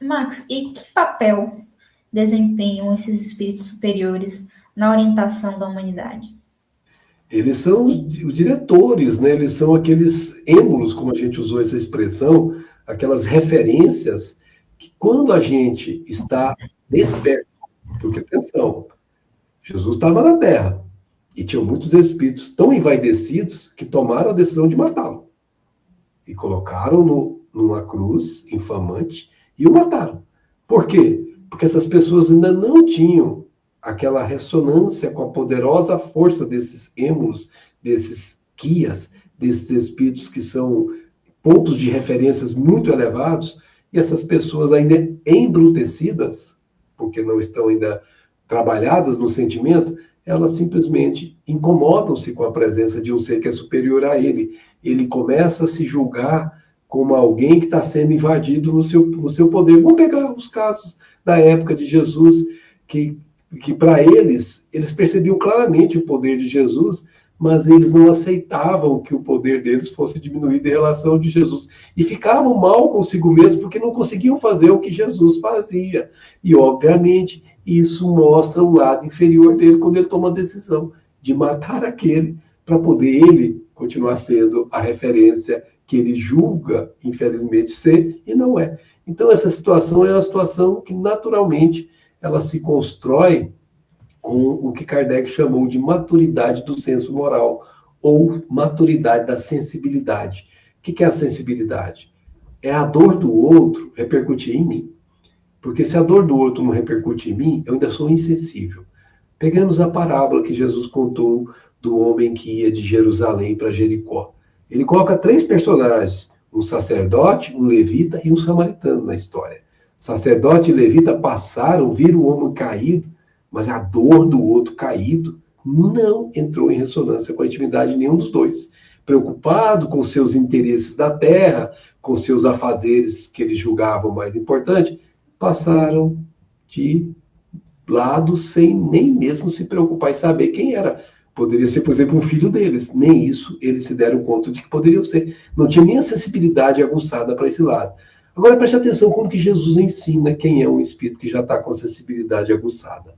Max, e que papel desempenham esses espíritos superiores na orientação da humanidade? Eles são os diretores, né? Eles são aqueles êmulos, como a gente usou essa expressão, aquelas referências que quando a gente está desperto, porque atenção, Jesus estava na Terra e tinham muitos espíritos tão envaidecidos que tomaram a decisão de matá-lo e colocaram numa cruz infamante e o mataram. Por quê? Porque essas pessoas ainda não tinham aquela ressonância com a poderosa força desses êmulos, desses guias, desses espíritos que são pontos de referências muito elevados, e essas pessoas ainda embrutecidas, porque não estão ainda trabalhadas no sentimento, elas simplesmente incomodam-se com a presença de um ser que é superior a ele. Ele começa a se julgar como alguém que está sendo invadido no seu poder. Vamos pegar os casos da época de Jesus, que para eles percebiam claramente o poder de Jesus, mas eles não aceitavam que o poder deles fosse diminuído em relação ao de Jesus. E ficavam mal consigo mesmo porque não conseguiam fazer o que Jesus fazia. E, obviamente, isso mostra o lado inferior dele quando ele toma a decisão de matar aquele para poder ele continuar sendo a referência que ele julga, infelizmente, ser e não é. Então, essa situação é uma situação que, naturalmente, ela se constrói com o que Kardec chamou de maturidade do senso moral, ou maturidade da sensibilidade. O que é a sensibilidade? É a dor do outro repercutir em mim. Porque se a dor do outro não repercute em mim, eu ainda sou insensível. Pegamos a parábola que Jesus contou do homem que ia de Jerusalém para Jericó. Ele coloca 3 personagens, um sacerdote, um levita e um samaritano na história. Sacerdote e levita passaram, viram o homem caído, mas a dor do outro caído não entrou em ressonância com a intimidade de nenhum dos dois. Preocupado com seus interesses da terra, com seus afazeres que eles julgavam mais importantes, passaram de lado sem nem mesmo se preocupar em saber quem era. Poderia ser, por exemplo, um filho deles. Nem isso eles se deram conta de que poderiam ser. Não tinha nem a sensibilidade aguçada para esse lado. Agora preste atenção como que Jesus ensina quem é um espírito que já está com a sensibilidade aguçada.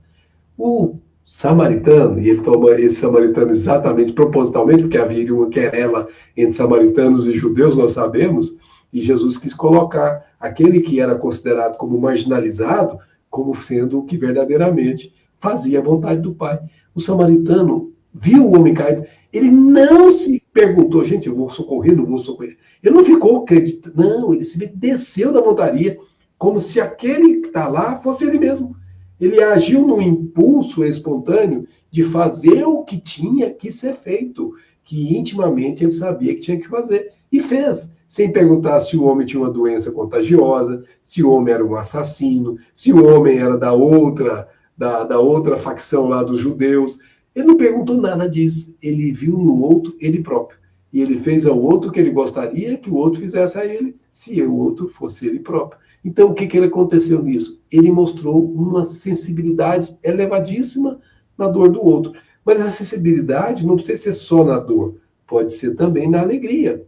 O samaritano, e ele toma esse samaritano exatamente, propositalmente, porque havia uma querela entre samaritanos e judeus, nós sabemos, e Jesus quis colocar aquele que era considerado como marginalizado, como sendo o que verdadeiramente fazia a vontade do Pai. O samaritano viu o homem caído, ele não se perguntou, gente, eu vou socorrer, não vou socorrer. Ele não ficou acreditando, não, ele se desceu da montaria, como se aquele que está lá fosse ele mesmo. Ele agiu num impulso espontâneo de fazer o que tinha que ser feito, que intimamente ele sabia que tinha que fazer. E fez, sem perguntar se o homem tinha uma doença contagiosa, se o homem era um assassino, se o homem era da outra facção lá dos judeus. Ele não perguntou nada disso. Ele viu no outro ele próprio. E ele fez ao outro o que ele gostaria que o outro fizesse a ele, se o outro fosse ele próprio. Então, o que aconteceu nisso? Ele mostrou uma sensibilidade elevadíssima na dor do outro. Mas essa sensibilidade não precisa ser só na dor, pode ser também na alegria.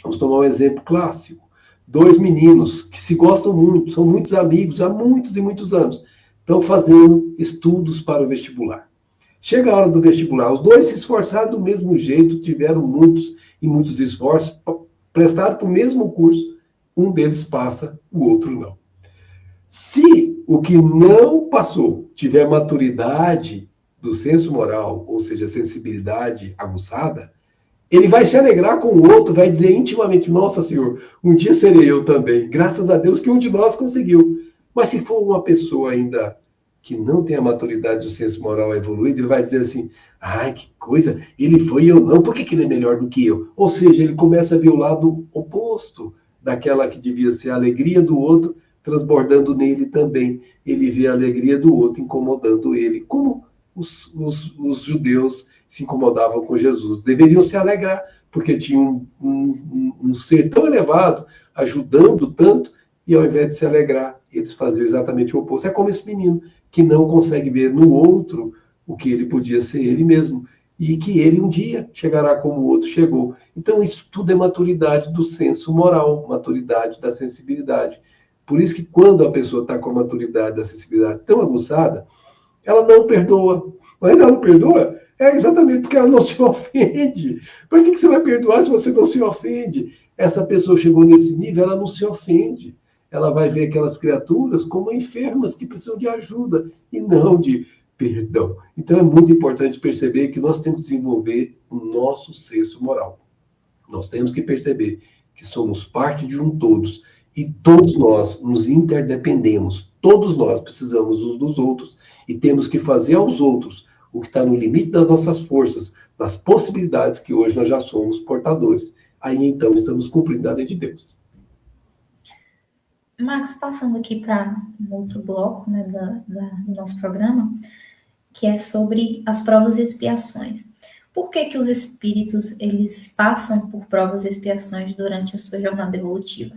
Vamos tomar um exemplo clássico. 2 meninos que se gostam muito, são muitos amigos há muitos e muitos anos, estão fazendo estudos para o vestibular. Chega a hora do vestibular, os 2 se esforçaram do mesmo jeito, tiveram muitos e muitos esforços, prestaram para o mesmo curso. Um deles passa, o outro não. Se o que não passou tiver maturidade do senso moral, ou seja, sensibilidade aguçada, ele vai se alegrar com o outro, vai dizer intimamente, nossa, Senhor, um dia serei eu também. Graças a Deus que um de nós conseguiu. Mas se for uma pessoa ainda que não tem a maturidade do senso moral evoluído, ele vai dizer assim, ai, que coisa, ele foi e eu não, por que ele é melhor do que eu? Ou seja, ele começa a ver o lado oposto daquela que devia ser a alegria do outro, transbordando nele também. Ele vê a alegria do outro incomodando ele, como os judeus se incomodavam com Jesus. Deveriam se alegrar, porque tinham um ser tão elevado, ajudando tanto, e ao invés de se alegrar, eles faziam exatamente o oposto. É como esse menino, que não consegue ver no outro o que ele podia ser ele mesmo, e que ele um dia chegará como o outro chegou. Então isso tudo é maturidade do senso moral, maturidade da sensibilidade. Por isso que quando a pessoa está com a maturidade da sensibilidade tão aguçada, ela não perdoa. Mas ela não perdoa exatamente porque ela não se ofende. Por que você vai perdoar se você não se ofende? Essa pessoa chegou nesse nível, ela não se ofende. Ela vai ver aquelas criaturas como enfermas que precisam de ajuda e não de perdão. Então é muito importante perceber que nós temos que desenvolver o nosso senso moral. Nós temos que perceber que somos parte de um todos e todos nós nos interdependemos. Todos nós precisamos uns dos outros e temos que fazer aos outros o que está no limite das nossas forças, das possibilidades que hoje nós já somos portadores. Aí, então, estamos cumprindo a lei de Deus. Max, passando aqui para um outro bloco, né, do nosso programa, que é sobre as provas e expiações. Por que que os espíritos, eles passam por provas e expiações durante a sua jornada evolutiva?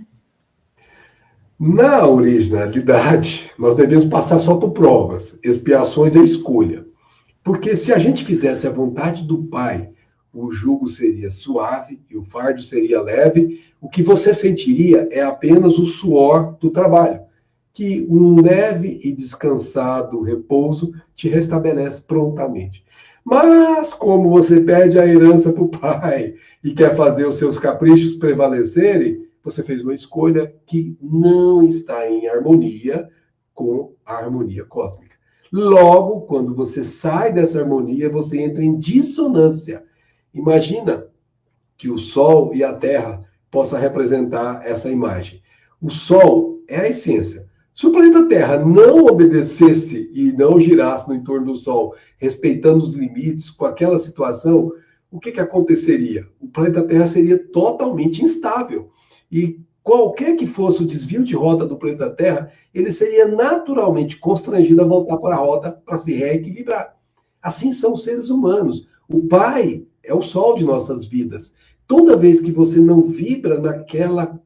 Na originalidade, nós devemos passar só por provas. Expiações é escolha. Porque se a gente fizesse a vontade do Pai, o jugo seria suave e o fardo seria leve. O que você sentiria é apenas o suor do trabalho, que um leve e descansado repouso te restabelece prontamente. Mas, como você pede a herança para o Pai e quer fazer os seus caprichos prevalecerem, você fez uma escolha que não está em harmonia com a harmonia cósmica. Logo, quando você sai dessa harmonia, você entra em dissonância. Imagina que o Sol e a Terra possam representar essa imagem. O Sol é a essência. Se o planeta Terra não obedecesse e não girasse no entorno do Sol, respeitando os limites com aquela situação, o que aconteceria? O planeta Terra seria totalmente instável. E qualquer que fosse o desvio de rota do planeta Terra, ele seria naturalmente constrangido a voltar para a rota para se reequilibrar. Assim são os seres humanos. O Pai é o sol de nossas vidas. Toda vez que você não vibra naquela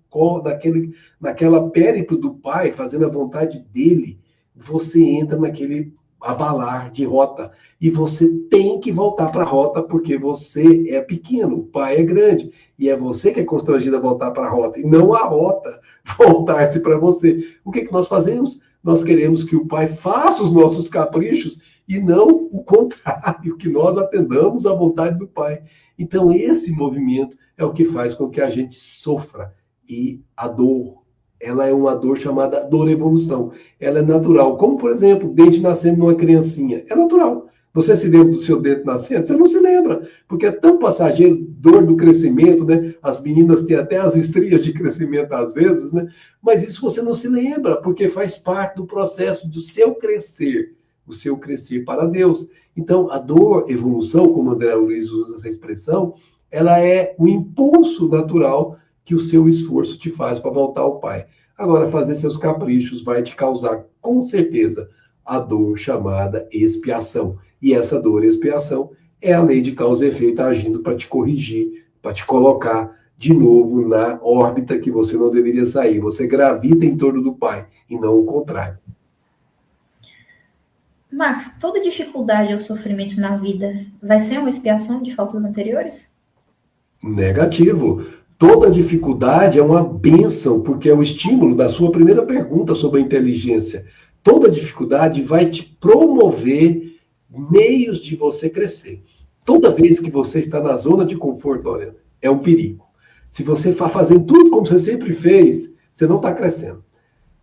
périplo do Pai, fazendo a vontade dele, você entra naquele abalar de rota. E você tem que voltar para a rota, porque você é pequeno, o Pai é grande. E é você que é constrangido a voltar para a rota, e não a rota voltar-se para você. O que nós fazemos? Nós queremos que o Pai faça os nossos caprichos e não o contrário, que nós atendamos à vontade do Pai. Então, esse movimento é o que faz com que a gente sofra. E a dor, ela é uma dor chamada dor-evolução. Ela é natural. Como, por exemplo, dente nascendo numa criancinha. É natural. Você se lembra do seu dente nascendo? Você não se lembra, porque é tão passageiro, dor do crescimento, né? As meninas têm até as estrias de crescimento às vezes, né? Mas isso você não se lembra, porque faz parte do processo do seu crescer, o seu crescer para Deus. Então, a dor, evolução, como André Luiz usa essa expressão, ela é o impulso natural que o seu esforço te faz para voltar ao Pai. Agora, fazer seus caprichos vai te causar, com certeza, a dor chamada expiação. E essa dor e expiação é a lei de causa e efeito agindo para te corrigir, para te colocar de novo na órbita que você não deveria sair. Você gravita em torno do Pai, e não o contrário. Max, toda dificuldade ou sofrimento na vida vai ser uma expiação de faltas anteriores? Negativo. Toda dificuldade é uma bênção, porque é o estímulo da sua primeira pergunta sobre a inteligência. Toda dificuldade vai te promover meios de você crescer. Toda vez que você está na zona de conforto, olha, é um perigo. Se você está fazendo tudo como você sempre fez, você não está crescendo.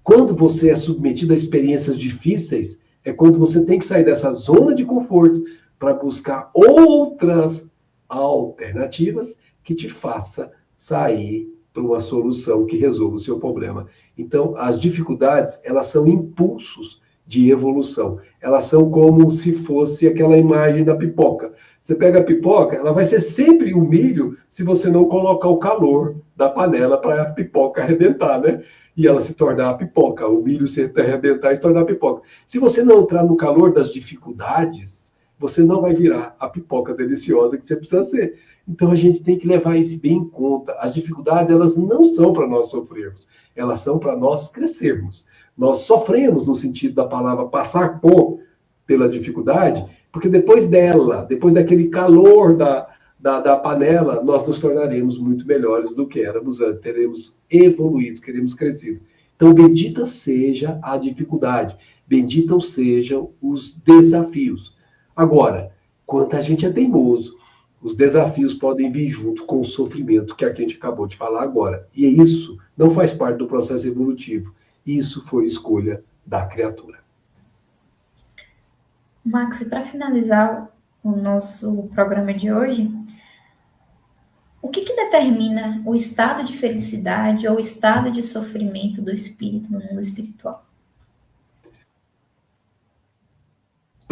Quando você é submetido a experiências difíceis, é quando você tem que sair dessa zona de conforto para buscar outras alternativas que te faça sair para uma solução que resolva o seu problema. Então, as dificuldades, elas são impulsos de evolução. Elas são como se fosse aquela imagem da pipoca. Você pega a pipoca, ela vai ser sempre o milho se você não colocar o calor da panela para a pipoca arrebentar, né? E ela se tornar a pipoca, o milho se arrebentar e se tornar a pipoca. Se você não entrar no calor das dificuldades, você não vai virar a pipoca deliciosa que você precisa ser. Então a gente tem que levar isso bem em conta. As dificuldades, elas não são para nós sofrermos, elas são para nós crescermos. Nós sofremos no sentido da palavra passar pela dificuldade, porque depois dela, depois daquele calor da panela, nós nos tornaremos muito melhores do que éramos antes, teremos evoluído, teremos crescido. Então, bendita seja a dificuldade, benditos sejam os desafios. Agora, quanto a gente é teimoso, os desafios podem vir junto com o sofrimento que a gente acabou de falar agora. E isso não faz parte do processo evolutivo. Isso foi escolha da criatura. Max, e para finalizar o nosso programa de hoje, o que determina o estado de felicidade ou o estado de sofrimento do espírito no mundo espiritual?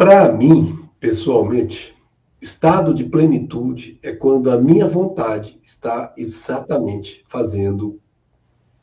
Para mim, pessoalmente, estado de plenitude é quando a minha vontade está exatamente fazendo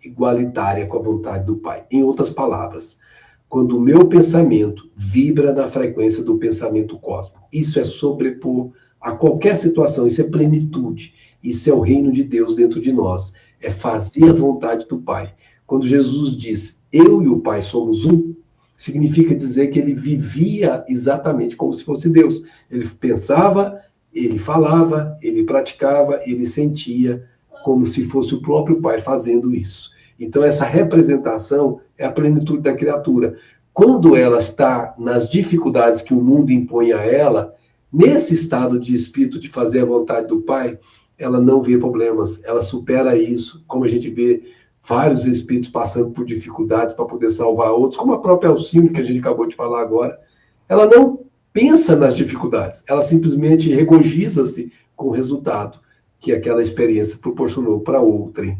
igualitária com a vontade do Pai. Em outras palavras, quando o meu pensamento vibra na frequência do pensamento cósmico. Isso é sobrepor a qualquer situação, isso é plenitude. Isso é o reino de Deus dentro de nós. É fazer a vontade do Pai. Quando Jesus diz, eu e o Pai somos um, significa dizer que ele vivia exatamente como se fosse Deus. Ele pensava, ele falava, ele praticava, ele sentia como se fosse o próprio Pai fazendo isso. Então, essa representação é a plenitude da criatura. Quando ela está nas dificuldades que o mundo impõe a ela, nesse estado de espírito de fazer a vontade do Pai, ela não vê problemas, ela supera isso, como a gente vê vários espíritos passando por dificuldades para poder salvar outros, como a própria Alcine, que a gente acabou de falar agora. Ela não pensa nas dificuldades, ela simplesmente regozija-se com o resultado que aquela experiência proporcionou para outrem.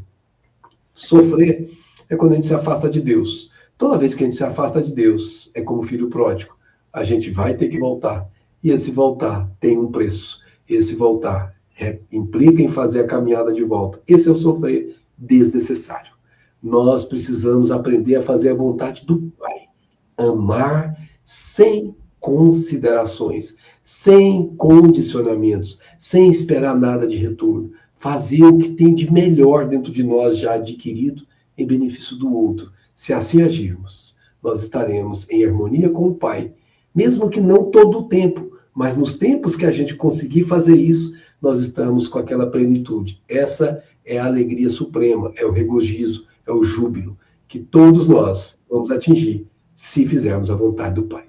Sofrer é quando a gente se afasta de Deus. Toda vez que a gente se afasta de Deus, é como filho pródigo. A gente vai ter que voltar. E esse voltar tem um preço. Esse voltar implica em fazer a caminhada de volta. Esse é o sofrer desnecessário. Nós precisamos aprender a fazer a vontade do Pai. Amar sem considerações, sem condicionamentos, sem esperar nada de retorno. Fazer o que tem de melhor dentro de nós já adquirido em benefício do outro. Se assim agirmos, nós estaremos em harmonia com o Pai, mesmo que não todo o tempo, mas nos tempos que a gente conseguir fazer isso, nós estamos com aquela plenitude. Essa é a alegria suprema, é o regozijo, é o júbilo que todos nós vamos atingir se fizermos a vontade do Pai.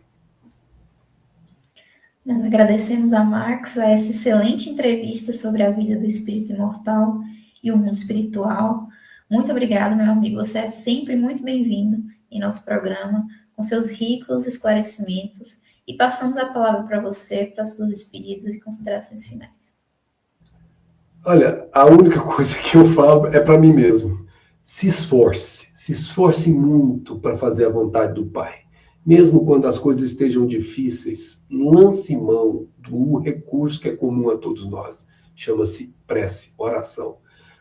Nós agradecemos a Marcos a essa excelente entrevista sobre a vida do espírito imortal e o mundo espiritual. Muito obrigado, meu amigo. Você é sempre muito bem-vindo em nosso programa, com seus ricos esclarecimentos. E passamos a palavra para você, para suas despedidas e considerações finais. Olha, a única coisa que eu falo é para mim mesmo. Se esforce muito para fazer a vontade do Pai. Mesmo quando as coisas estejam difíceis, lance mão do recurso que é comum a todos nós. Chama-se prece, oração.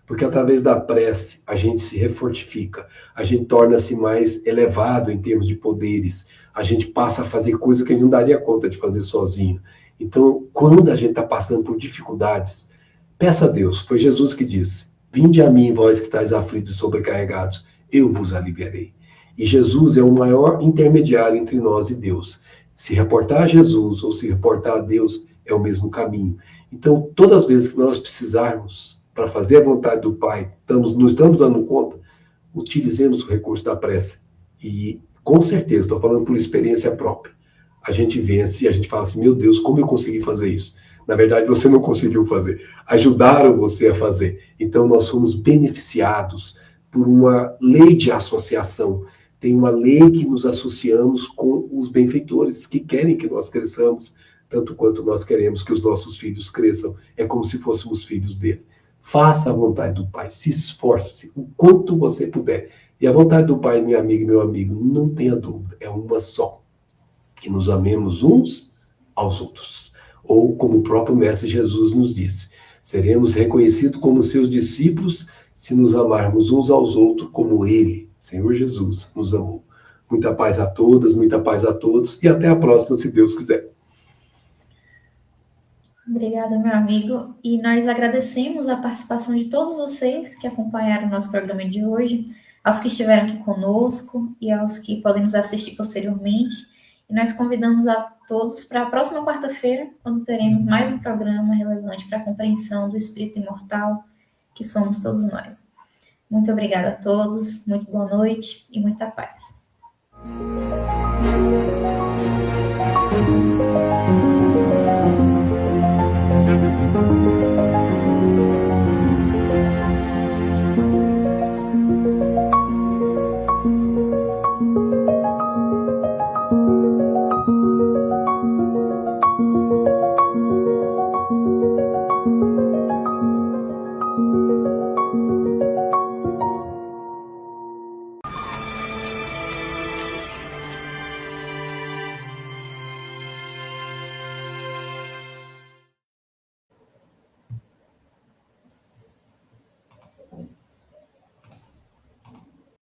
Porque através da prece a gente se refortifica, a gente torna-se mais elevado em termos de poderes, a gente passa a fazer coisas que a gente não daria conta de fazer sozinho. Então, quando a gente está passando por dificuldades, peça a Deus. Foi Jesus que disse, vinde a mim, vós que estáis aflitos e sobrecarregados, eu vos aliviarei. E Jesus é o maior intermediário entre nós e Deus. Se reportar a Jesus ou se reportar a Deus é o mesmo caminho. Então, todas as vezes que nós precisarmos para fazer a vontade do Pai, não estamos dando conta, utilizemos o recurso da prece. E, com certeza, estou falando por experiência própria, a gente vence e a gente fala assim, meu Deus, como eu consegui fazer isso? Na verdade, você não conseguiu fazer. Ajudaram você a fazer. Então, nós somos beneficiados por uma lei de associação. Tem uma lei que nos associamos com os benfeitores que querem que nós cresçamos, tanto quanto nós queremos que os nossos filhos cresçam. É como se fôssemos filhos dele. Faça a vontade do Pai, se esforce o quanto você puder. E a vontade do Pai, minha amiga e meu amigo, não tenha dúvida, é uma só. Que nos amemos uns aos outros. Ou, como o próprio Mestre Jesus nos disse, seremos reconhecidos como seus discípulos se nos amarmos uns aos outros como Ele, Senhor Jesus, nos amou. Muita paz a todas, muita paz a todos e até a próxima, se Deus quiser. Obrigada, meu amigo. E nós agradecemos a participação de todos vocês que acompanharam o nosso programa de hoje, aos que estiveram aqui conosco e aos que podem nos assistir posteriormente. E nós convidamos a todos para a próxima quarta-feira, quando teremos mais um programa relevante para a compreensão do espírito imortal que somos todos nós. Muito obrigada a todos, muito boa noite e muita paz.